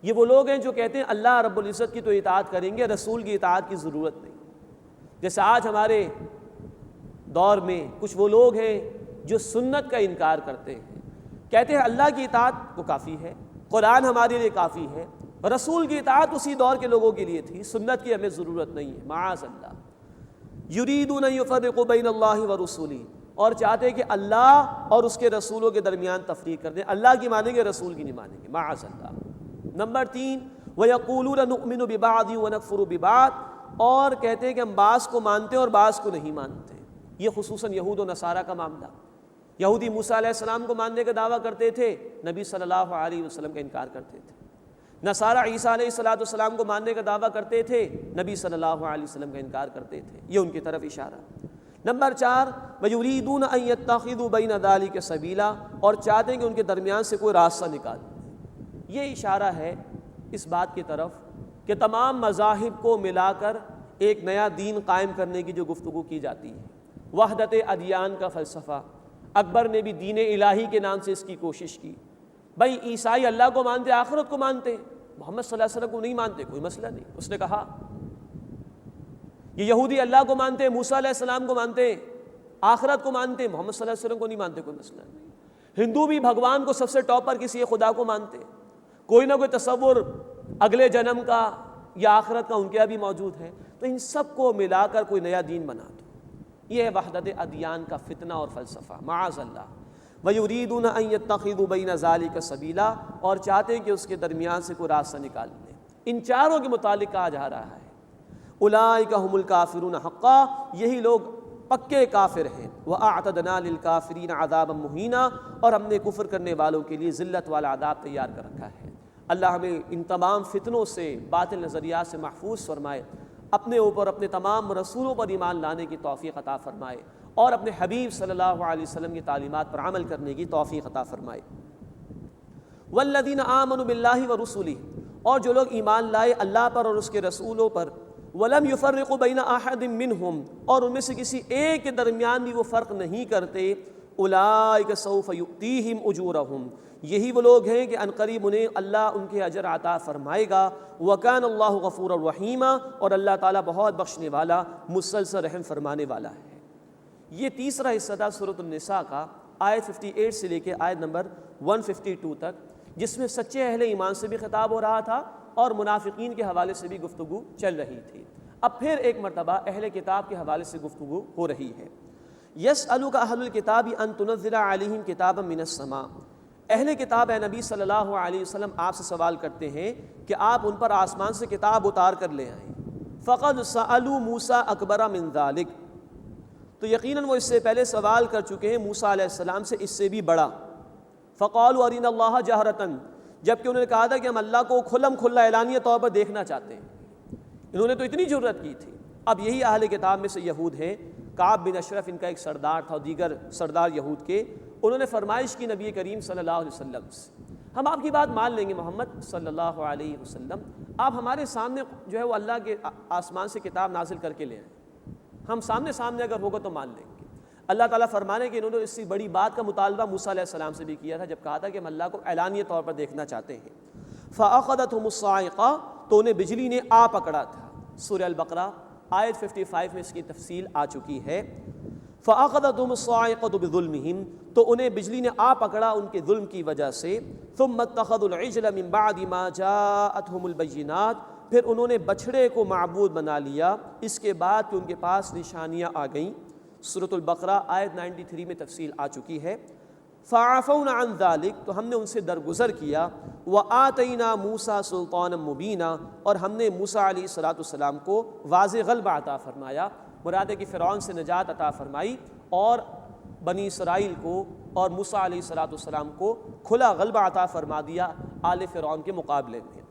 یہ وہ لوگ ہیں جو کہتے ہیں اللہ رب العزت کی تو اطاعت کریں گے، رسول کی اطاعت کی ضرورت نہیں۔ جیسے آج ہمارے دور میں کچھ وہ لوگ ہیں جو سنت کا انکار کرتے ہیں، کہتے ہیں اللہ کی اطاعت کو کافی ہے، قرآن ہمارے لیے کافی ہے، رسول کی اطاعت اسی دور کے لوگوں کے لیے تھی، سنت کی ہمیں ضرورت نہیں ہے، معاذ اللہ۔ یریدون ان یفرقوا بین اللہ ورسولہ، اور چاہتے ہیں کہ اللہ اور اس کے رسولوں کے درمیان تفریق کر دیں، اللہ کی مانیں گے رسول کی نہیں مانیں گے، معاذ اللہ۔ نمبر تین، وَيَقُولُونَ نُؤْمِنُ بِبَعْضٍ وَنَكْفُرُ بِبَعْضٍ، اور کہتے ہیں کہ ہم بعض کو مانتے ہیں اور بعض کو نہیں مانتے۔ یہ خصوصاً یہود و نصارہ کا معاملہ۔ یہودی موسیٰ علیہ السلام کو ماننے کا دعویٰ کرتے تھے، نبی صلی اللہ علیہ وسلم کا انکار کرتے تھے۔ نصارہ عیسیٰ علیہ السلام کو ماننے کا دعویٰ کرتے تھے، نبی صلی اللہ علیہ وسلم کا انکار کرتے تھے۔ یہ ان کی طرف اشارہ۔ نمبر چار، وَيُرِيدُونَ أَن يَتَّخِذُوا بَيْنَ ذَلِكَ سَبِيلًا، اور چاہتے ہیں کہ ان کے درمیان سے کوئی راستہ نکال دیں۔ یہ اشارہ ہے اس بات کی طرف کہ تمام مذاہب کو ملا کر ایک نیا دین قائم کرنے کی جو گفتگو کی جاتی ہے، وحدت ادیان کا فلسفہ، اکبر نے بھی دین الہی کے نام سے اس کی کوشش کی۔ بھائی عیسائی اللہ کو مانتے، آخرت کو مانتے، محمد صلی اللہ علیہ وسلم کو نہیں مانتے، کوئی مسئلہ نہیں، اس نے کہا۔ یہ یہودی اللہ کو مانتے، موسیٰ علیہ السلام کو مانتے، آخرت کو مانتے، محمد صلی اللہ علیہ وسلم کو نہیں مانتے، کوئی مسئلہ نہیں۔ ہندو بھی بھگوان کو سب سے ٹاپ پر کسی خدا کو مانتے، کوئی نہ کوئی تصور اگلے جنم کا یا آخرت کا ان کے یہاں بھی موجود ہے، تو ان سب کو ملا کر کوئی نیا دین بنا دو۔ یہ ہے وحدت ادیان کا فتنہ اور فلسفہ، معاذ اللہ۔ وَيُرِيدُونَ أَن يَتَّخِذُوا بَيْنَ ذَلِكَ سَبِيلًا، اور چاہتے ہیں کہ اس کے درمیان سے کوئی راستہ نکال لیں۔ ان چاروں کے متعلق کہا جا رہا ہے اولئک ھم الکافرون حقا، یہی لوگ پکے کافر ہیں۔ وَأَعْتَدْنَا لِلْكَافِرِينَ عَذَابًا مُهِينًا، اور ہم نے کفر کرنے والوں کے لیے ذلت والا عذاب تیار کر رکھا ہے۔ اللہ ہمیں ان تمام فتنوں سے، باطل نظریات سے محفوظ فرمائے، اپنے اوپر اپنے تمام رسولوں پر ایمان لانے کی توفیق عطا فرمائے، اور اپنے حبیب صلی اللہ علیہ وسلم کی تعلیمات پر عمل کرنے کی توفیق عطا فرمائے۔ والذین آمنوا باللہ ورسلہ، اور جو لوگ ایمان لائے اللہ پر اور اس کے رسولوں پر، ولم یفرقوا بین احد منہم، اور ان میں سے کسی ایک کے درمیان بھی وہ فرق نہیں کرتے، اولئک سوف یؤتیہم اجورہم، یہی وہ لوگ ہیں کہ عنقریب انہیں اللہ ان کے اجر عطا فرمائے گا۔ وکان اللہ غفورا رحیما، اور اللہ تعالیٰ بہت بخشنے والا، مسلسل رحم فرمانے والا ہے۔ یہ تیسرا حصہ تھا سورۃ النساء کا، آیت 58 سے لے کے آیت نمبر 152 تک۔ جس میں سچے اہل ایمان سے بھی خطاب ہو رہا تھا اور منافقین کے حوالے سے بھی گفتگو چل رہی تھی۔ اب پھر ایک مرتبہ اہل کتاب کے حوالے سے گفتگو ہو رہی ہے۔ یسألک اہل الکتاب ان تنزل علیہم کتابا من السماء، اہل کتاب اے نبی صلی اللہ علیہ وسلم آپ سے سوال کرتے ہیں کہ آپ ان پر آسمان سے کتاب اتار کر لے آئیں۔ فقد سألوا موسیٰ اکبر من ذلک، تو یقیناً وہ اس سے پہلے سوال کر چکے ہیں موسیٰ علیہ السلام سے اس سے بھی بڑا۔ فقالوا ارنا اللہ جہرتاً، جبکہ انہوں نے کہا تھا کہ ہم اللہ کو کھلم کھلا اعلانیہ طور پر دیکھنا چاہتے ہیں۔ انہوں نے تو اتنی جرت کی تھی۔ اب یہی اہل کتاب میں سے یہود ہیں، کعب بن اشرف ان کا ایک سردار تھا اور دیگر سردار یہود کے، انہوں نے فرمائش کی نبی کریم صلی اللہ علیہ وسلم سے، ہم آپ کی بات مان لیں گے محمد صلی اللہ علیہ وسلم، آپ ہمارے سامنے جو ہے وہ اللہ کے آسمان سے کتاب نازل کر کے لے آئیں، ہم سامنے اگر ہوگا تو مان لیں گے۔ اللہ تعالیٰ فرمانے کہ انہوں نے اس سے بڑی بات کا مطالبہ موسیٰ علیہ السلام سے بھی کیا تھا جب کہا تھا کہ ہم اللہ کو اعلانیہ طور پر دیکھنا چاہتے ہیں۔ فأخذتهم الصاعقہ، تو انہیں بجلی نے آ پکڑا تھا۔ سورہ البقرہ آیت 55 میں اس کی تفصیل آ چکی ہے۔ فأخذتهم الصاعقة بظلمهم، تو انہیں بجلی نے آ پکڑا ان کے ظلم کی وجہ سے۔ ثم اتخذوا العجل من بعد ما جاءتهم البینات، پھر انہوں نے بچھڑے کو معبود بنا لیا اس کے بعد کہ ان کے پاس نشانیاں آ گئیں۔ سورۃ البقرہ آیت 93 میں تفصیل آ چکی ہے۔ فعفونا عن ذلک، تو ہم نے ان سے درگزر کیا۔ وآتینا موسیٰ سلطانا مبینا، اور ہم نے موسیٰ علیہ السلام کو واضح غلبہ عطا فرمایا، مراد ہے کہ فرعون سے نجات عطا فرمائی اور بنی اسرائیل کو اور موسیٰ علیہ السلام کو کھلا غلبہ عطا فرما دیا آل فرعون کے مقابلے میں۔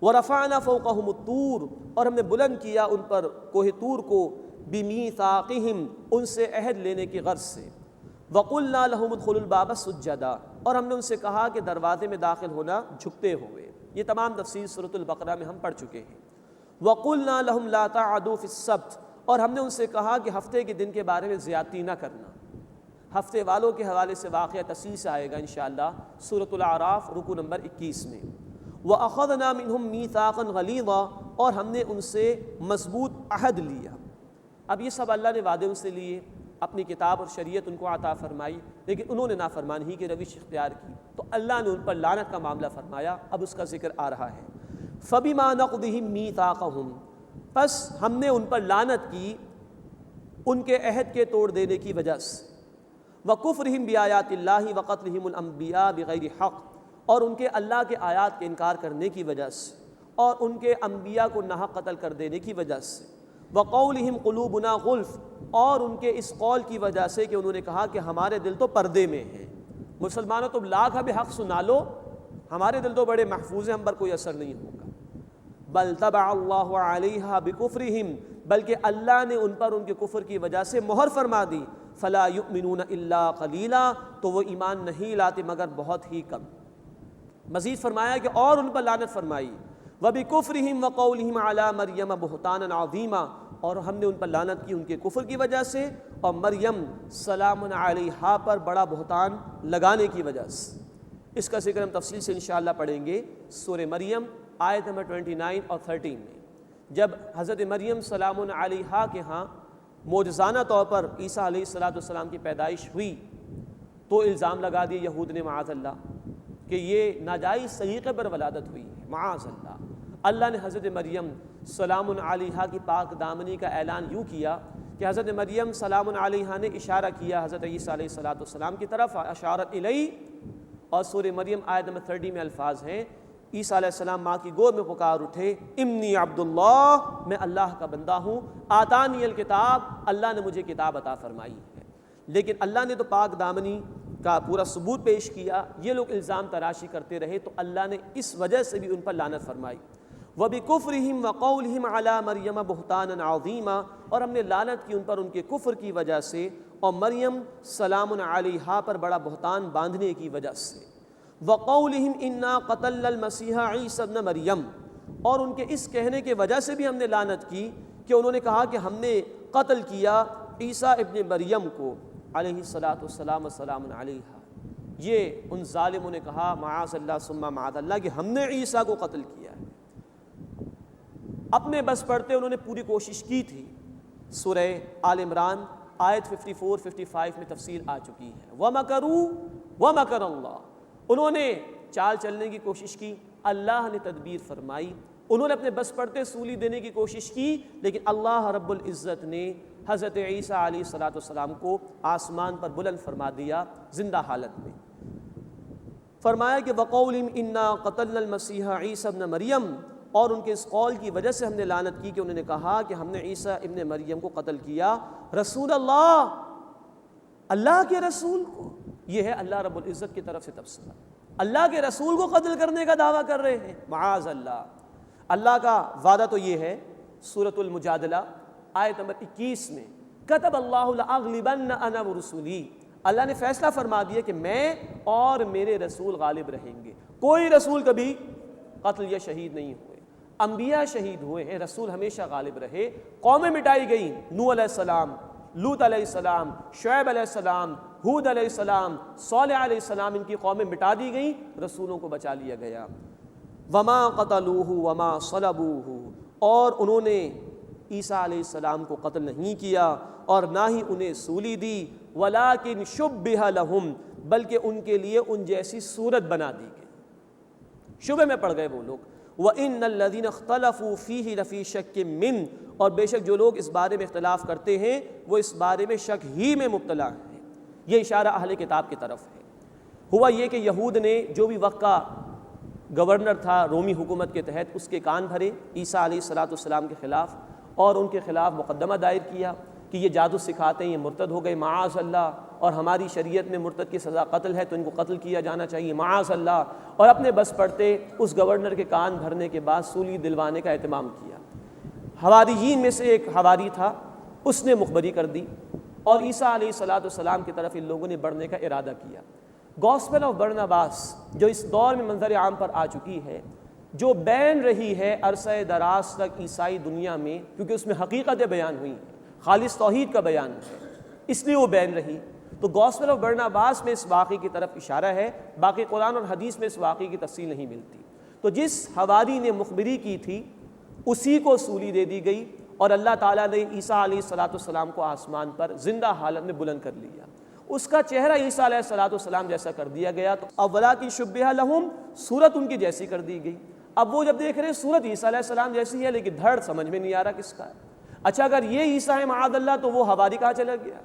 ورفعنا فوقہم الطور، اور ہم نے بلند کیا ان پر کوہ طور کو، بمیثاقہم، ان سے عہد لینے کی غرض سے۔ وقلنا لہم ادخلوا الباب سجدا، اور ہم نے ان سے کہا کہ دروازے میں داخل ہونا جھکتے ہوئے۔ یہ تمام تفصیل سورۃ البقرہ میں ہم پڑھ چکے ہیں۔ وقلنا لہم لا تعدوا فی السبت، اور ہم نے ان سے کہا کہ ہفتے کے دن کے بارے میں زیادتی نہ کرنا۔ ہفتے والوں کے حوالے سے واقعہ تفصیل سے آئے گا انشاءاللہ سورۃ الاعراف رکوع نمبر 21 میں۔ وَأَخَذْنَا مِنْهُمْ مِيثَاقًا غَلِيظًا، اور ہم نے ان سے مضبوط عہد لیا۔ اب یہ سب اللہ نے وعدے ان سے لیے، اپنی کتاب اور شریعت ان کو عطا فرمائی، لیکن انہوں نے نافرمانی کی روش اختیار کی تو اللہ نے ان پر لعنت کا معاملہ فرمایا۔ اب اس کا ذکر آ رہا ہے۔ فَبِمَا نَقْضِهِمْ مِيثَاقَهُمْ، پس ہم نے ان پر لعنت کی ان کے عہد کے توڑ دینے کی وجہ سے۔ وَكُفْرِهِمْ بِآيَاتِ اللَّهِ وَقَتْلِهِمُ الْأَنْبِيَاءَ بِغَيْرِ حَقٍّ، اور ان کے اللہ کے آیات کے انکار کرنے کی وجہ سے اور ان کے انبیاء کو ناحق قتل کر دینے کی وجہ سے۔ وَقَوْلِهِمْ قُلُوبُنَا غُلْفٌ، اور ان کے اس قول کی وجہ سے کہ انہوں نے کہا کہ ہمارے دل تو پردے میں ہیں۔ مسلمانوں تم لاکھ اب حق سنا لو، ہمارے دل تو بڑے محفوظ ہیں، ہم پر کوئی اثر نہیں ہوگا۔ بل طبع اللہ علیہا بکفرہم، بلکہ اللہ نے ان پر ان کے کفر کی وجہ سے مہر فرما دی۔ فلا یؤمنون الا قلیلا، تو وہ ایمان نہیں لاتے مگر بہت ہی کم۔ مزید فرمایا کہ اور ان پر لعنت فرمائی۔ وبکفرہم وقولہم علی مریم بہتانا عظیما، اور ہم نے ان پر لعنت کی ان کے کفر کی وجہ سے اور مریم سلام علیہا پر بڑا بہتان لگانے کی وجہ سے۔ اس کا ذکر ہم تفصیل سے انشاءاللہ پڑھیں گے سورہ مریم آیت نمبر 29 اور 13 میں۔ جب حضرت مریم سلام علیہا کے ہاں معجزانہ طور پر عیسیٰ علیہ السلام کی پیدائش ہوئی تو الزام لگا دیا یہود نے معاذ اللہ کہ یہ ناجائز طریقے پر ولادت ہوئی ہے، معاذ اللہ۔ اللہ نے حضرت مریم سلام علیہا کی پاک دامنی کا اعلان یوں کیا کہ حضرت مریم سلام علیہا نے اشارہ کیا حضرت عیسیٰ علیہ السلام کی طرف، اشارت الی، اور سورہ مریم آیت نمبر 30 میں الفاظ ہیں عیسیٰ علیہ السلام ماں کی گود میں پکار اٹھے، انی عبداللہ، میں اللہ کا بندہ ہوں، آتانی الکتاب، اللہ نے مجھے کتاب عطا فرمائی ہے۔ لیکن اللہ نے تو پاک دامنی کا پورا ثبوت پیش کیا، یہ لوگ الزام تراشی کرتے رہے تو اللہ نے اس وجہ سے بھی ان پر لعنت فرمائی۔ وَبِكُفْرِهِمْ وَقَوْلِهِمْ عَلَى مَرْيَمَ بُهْتَانًا عَظِيمًا، اور ہم نے لعنت کی ان پر ان کے کفر کی وجہ سے اور مریم سلام علیہا پر بڑا بہتان باندھنے کی وجہ سے۔ وَقَوْلِهِمْ إِنَّا قَتَلْنَا الْمَسِيحَ عِيسَى ابْنَ مریم، اور ان کے اس کہنے کی وجہ سے بھی ہم نے لعنت کی کہ انہوں نے کہا کہ ہم نے قتل کیا عیسیٰ ابن مریم کو علیہ السلام وسلام علیہا۔ یہ ان ظالموں نے کہا معاذ اللہ ثم معاذ اللہ کہ ہم نے عیسیٰ کو قتل کیا ہے۔ اپنے بس پڑھتے انہوں نے پوری کوشش کی تھی۔ سورہ آل عمران آیت 54-55 میں تفصیل آ چکی ہے۔ وَمَكَرُوا وَمَكَرَ اللَّهُ، انہوں نے چال چلنے کی کوشش کی، اللہ نے تدبیر فرمائی، انہوں نے اپنے بس پڑتے سولی دینے کی کوشش کی، لیکن اللہ رب العزت نے حضرت عیسیٰ علیہ السلام کو آسمان پر بلند فرما دیا زندہ حالت میں۔ فرمایا کہ وَقَوْلِهِمْ إِنَّا قَتَلْنَا الْمَسِيحَ عِيسَى ابْنَ مریم، اور ان کے اس قول کی وجہ سے ہم نے لعنت کی کہ انہوں نے کہا کہ ہم نے عیسیٰ ابن مریم کو قتل کیا، رسول اللہ کے رسول کو۔ یہ ہے اللہ رب العزت کی طرف سے تبصرہ، اللہ کے رسول کو قتل کرنے کا دعویٰ کر رہے ہیں، معاذ اللہ۔ اللہ کا وعدہ تو یہ ہے، سورۃ المجادلہ آیت نمبر 21 میں، کتب اللہ لأغلبن انا ورسولی، اللہ نے فیصلہ فرما دیا کہ میں اور میرے رسول غالب رہیں گے۔ کوئی رسول کبھی قتل یا شہید نہیں ہوئے، انبیاء شہید ہوئے ہیں، رسول ہمیشہ غالب رہے۔ قومیں مٹائی گئیں، نوح علیہ السلام، لوط علیہ السلام، شعیب علیہ السلام، ہود علیہ السلام، صالح علیہ السلام، ان کی قومیں مٹا دی گئیں، رسولوں کو بچا لیا گیا۔ وما قتلوہ وما صلبوہ، اور انہوں نے عیسیٰ علیہ السلام کو قتل نہیں کیا اور نہ ہی انہیں سولی دی، ولیکن شبہ لہم، بلکہ ان کے لیے ان جیسی صورت بنا دی گئی، شبہ میں پڑ گئے وہ لوگ۔ وَإِنَّ الَّذِينَ اخْتَلَفُوا فِيهِ لَفِي شَكٍّ مِّنْهُ، اور بے شک جو لوگ اس بارے میں اختلاف کرتے ہیں وہ اس بارے میں شک ہی میں مبتلا ہیں۔ یہ اشارہ اہل کتاب کی طرف ہے۔ ہوا یہ کہ یہود نے جو بھی وقت کا گورنر تھا رومی حکومت کے تحت، اس کے کان بھرے عیسیٰ علیہ السلام کے خلاف، اور ان کے خلاف مقدمہ دائر کیا کہ یہ جادو سکھاتے ہیں، یہ مرتد ہو گئے معاذ اللہ، اور ہماری شریعت میں مرتد کی سزا قتل ہے تو ان کو قتل کیا جانا چاہیے معاذ اللہ، اور اپنے بس پڑتے اس گورنر کے کان بھرنے کے بعد سولی دلوانے کا اہتمام کیا۔ حواریین میں سے ایک حواری تھا، اس نے مخبری کر دی اور عیسیٰ علیہ السلام کی طرف ان لوگوں نے بڑھنے کا ارادہ کیا۔ گاسپل آف برناباس جو اس دور میں منظر عام پر آ چکی ہے، جو بین رہی ہے عرصہ دراز تک عیسائی دنیا میں، کیونکہ اس میں حقیقتیں بیان ہوئی ہیں، خالص توحید کا بیان ہے، اس لیے وہ بین رہی، تو گاسپل آف برناباس میں اس واقعے کی طرف اشارہ ہے، باقی قرآن اور حدیث میں اس واقعے کی تفصیل نہیں ملتی۔ تو جس حواری نے مخبری کی تھی اسی کو سولی دے دی گئی، اور اللہ تعالیٰ نے عیسیٰ علیہ السلام کو آسمان پر زندہ حالت میں بلند کر لیا، اس کا چہرہ عیسیٰ علیہ السلام جیسا کر دیا گیا، تو اولا کی شبہ لہم، صورت ان کی جیسی کر دی گئی۔ اب وہ جب دیکھ رہے ہیں صورت عیسیٰ علیہ السلام جیسی ہے لیکن دھڑ سمجھ میں نہیں آ رہا کس کا ہے۔ اچھا اگر یہ عیسیٰ ہے معاذ اللہ تو وہ حواری کہاں چلا گیا،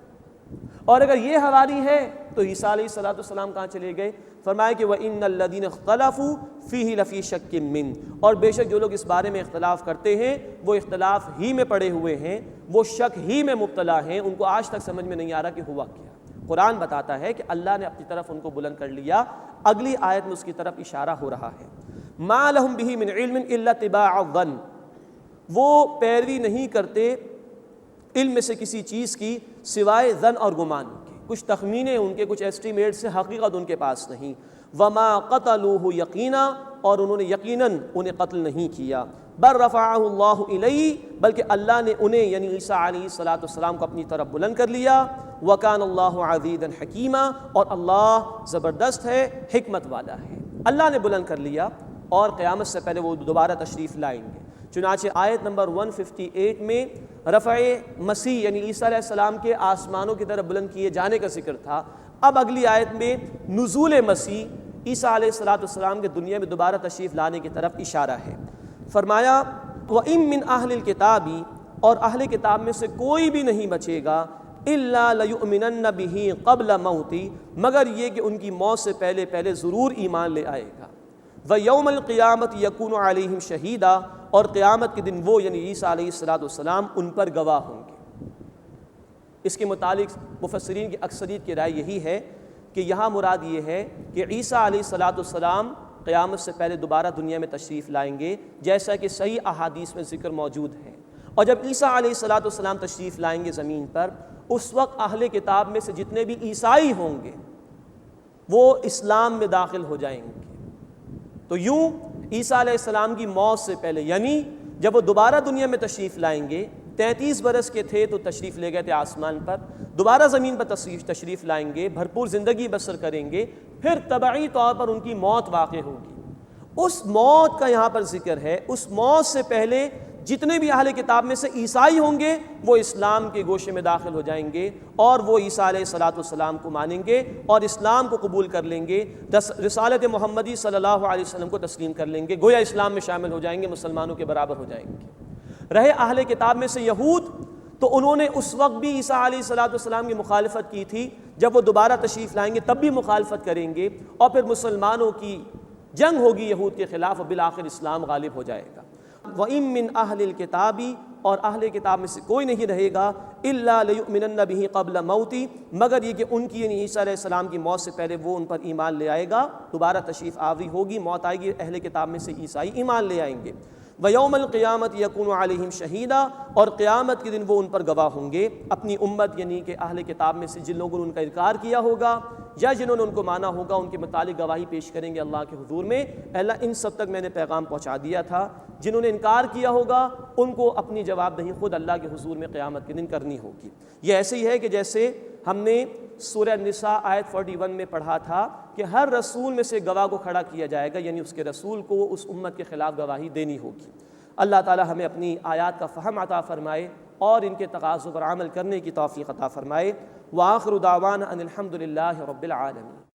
اور اگر یہ حواری ہے تو عیسیٰ علیہ السلام کہاں چلے گئے؟ فرمایا کہ وَإِنَّ الَّذِينَ اخْتَلَفُوا فِيهِ لَفِي شَكٍّ مِّنْهُ، اور بے شک جو لوگ اس بارے میں اختلاف کرتے ہیں وہ اختلاف ہی میں پڑے ہوئے ہیں، وہ شک ہی میں مبتلا ہیں، ان کو آج تک سمجھ میں نہیں آ رہا کہ ہوا کیا۔ قرآن بتاتا ہے کہ اللہ نے اپنی طرف ان کو بلند کر لیا، اگلی آیت میں اس کی طرف اشارہ ہو رہا ہے۔ مَا لَهُمْ بِهِ مِنْ عِلْمٍ إِلَّا اتِّبَاعَ الظَّنِّ، وہ پیروی نہیں کرتے علم میں سے کسی چیز کی سوائے ظن اور گمان کے، کچھ تخمینے ان کے، کچھ ایسٹیمیٹ سے، حقیقت ان کے پاس نہیں۔ وما قتلوہ یقینا، اور انہوں نے یقیناً انہیں قتل نہیں کیا، بل رفعہ اللہ الیہ، بلکہ اللہ نے انہیں یعنی عیسیٰ علیہ السلام کو اپنی طرف بلند کر لیا۔ وکان اللہ عزیزا حکیما، اور اللہ زبردست ہے، حکمت والا ہے۔ اللہ نے بلند کر لیا اور قیامت سے پہلے وہ دوبارہ تشریف لائیں گے۔ چنانچہ آیت نمبر 158 میں رفع مسیح یعنی عیسیٰ علیہ السلام کے آسمانوں کی طرف بلند کیے جانے کا ذکر تھا، اب اگلی آیت میں نزول مسیح عیسیٰ علیہ السلام کے دنیا میں دوبارہ تشریف لانے کی طرف اشارہ ہے۔ فرمایا وَإِن مِّنْ أَهْلِ الْكِتَابِ، اور اہل کتاب میں سے کوئی بھی نہیں بچے گا، إِلَّا لَيُؤْمِنَنَّ بِهِ قَبْلَ مَوْتِهِ، مگر یہ کہ ان کی موت سے پہلے ضرور ایمان لے آئے گا۔ وَيَوْمَ الْقِيَامَةِ يَكُونُ عَلَيْهِمْ شَهِيدًا، اور قیامت کے دن وہ یعنی عیسیٰ علیہ السلام ان پر گواہ ہوں گے۔ اس کے متعلق مفسرین کی اکثریت کی رائے یہی ہے کہ یہاں مراد یہ ہے کہ عیسیٰ علیہ السلام قیامت سے پہلے دوبارہ دنیا میں تشریف لائیں گے، جیسا کہ صحیح احادیث میں ذکر موجود ہے۔ اور جب عیسیٰ علیہ السلام تشریف لائیں گے زمین پر، اس وقت اہل کتاب میں سے جتنے بھی عیسائی ہوں گے وہ اسلام میں داخل ہو جائیں گے۔ تو یوں عیسیٰ علیہ السلام کی موت سے پہلے یعنی جب وہ دوبارہ دنیا میں تشریف لائیں گے، 33 برس کے تھے تو تشریف لے گئے تھے آسمان پر، دوبارہ زمین پر تشریف لائیں گے، بھرپور زندگی بسر کریں گے، پھر طبعی طور پر ان کی موت واقع ہوگی۔ اس موت کا یہاں پر ذکر ہے، اس موت سے پہلے جتنے بھی اہل کتاب میں سے عیسائی ہوں گے وہ اسلام کے گوشے میں داخل ہو جائیں گے اور وہ عیسیٰ علیہ الصلاۃ والسلام کو مانیں گے اور اسلام کو قبول کر لیں گے، رسالت محمدی صلی اللہ علیہ وسلم کو تسلیم کر لیں گے، گویا اسلام میں شامل ہو جائیں گے، مسلمانوں کے برابر ہو جائیں گے۔ رہے اہل کتاب میں سے یہود، تو انہوں نے اس وقت بھی عیسیٰ علیہ الصلاۃ والسلام کی مخالفت کی تھی، جب وہ دوبارہ تشریف لائیں گے تب بھی مخالفت کریں گے، اور پھر مسلمانوں کی جنگ ہوگی یہود کے خلاف، اور بالآخر اسلام غالب ہو جائے گا۔ وَإِن مِّنْ أَهْلِ الْكِتَابِ، اور اہل کتاب میں سے کوئی نہیں رہے گا، إِلَّا لَيُؤْمِنَنَّ بِهِ قَبْلَ مَوْتِهِ، مگر یہ کہ ان کی یعنی عیسیٰ علیہ السلام کی موت سے پہلے وہ ان پر ایمان لے آئے گا، دوبارہ تشریف آوری ہوگی، موت آئے گی، اہل کتاب میں سے عیسائی ایمان لے آئیں گے۔ وَيَوْمَ الْقِيَامَةِ يَكُونُ عَلَيْهِمْ شَهِيدًا، اور قیامت کے دن وہ ان پر گواہ ہوں گے، اپنی امت یعنی کہ اہل کتاب میں سے جن لوگوں نے ان کا انکار کیا ہوگا یا جنہوں نے ان کو مانا ہوگا، ان کے متعلق گواہی پیش کریں گے اللہ کے حضور میں، اے اللہ ان سب تک میں نے پیغام پہنچا دیا تھا۔ جنہوں نے انکار کیا ہوگا ان کو اپنی جواب دہی خود اللہ کے حضور میں قیامت کے دن کرنی ہوگی۔ یہ ایسے ہی ہے کہ جیسے ہم نے سورہ نساء آیت 41 میں پڑھا تھا کہ ہر رسول میں سے گواہ کو کھڑا کیا جائے گا، یعنی اس کے رسول کو اس امت کے خلاف گواہی دینی ہوگی۔ اللہ تعالی ہمیں اپنی آیات کا فہم عطا فرمائے اور ان کے تقاضوں پر عمل کرنے کی توفیق عطا فرمائے۔ وآخر دعوانا ان الحمد للہ رب العالمین۔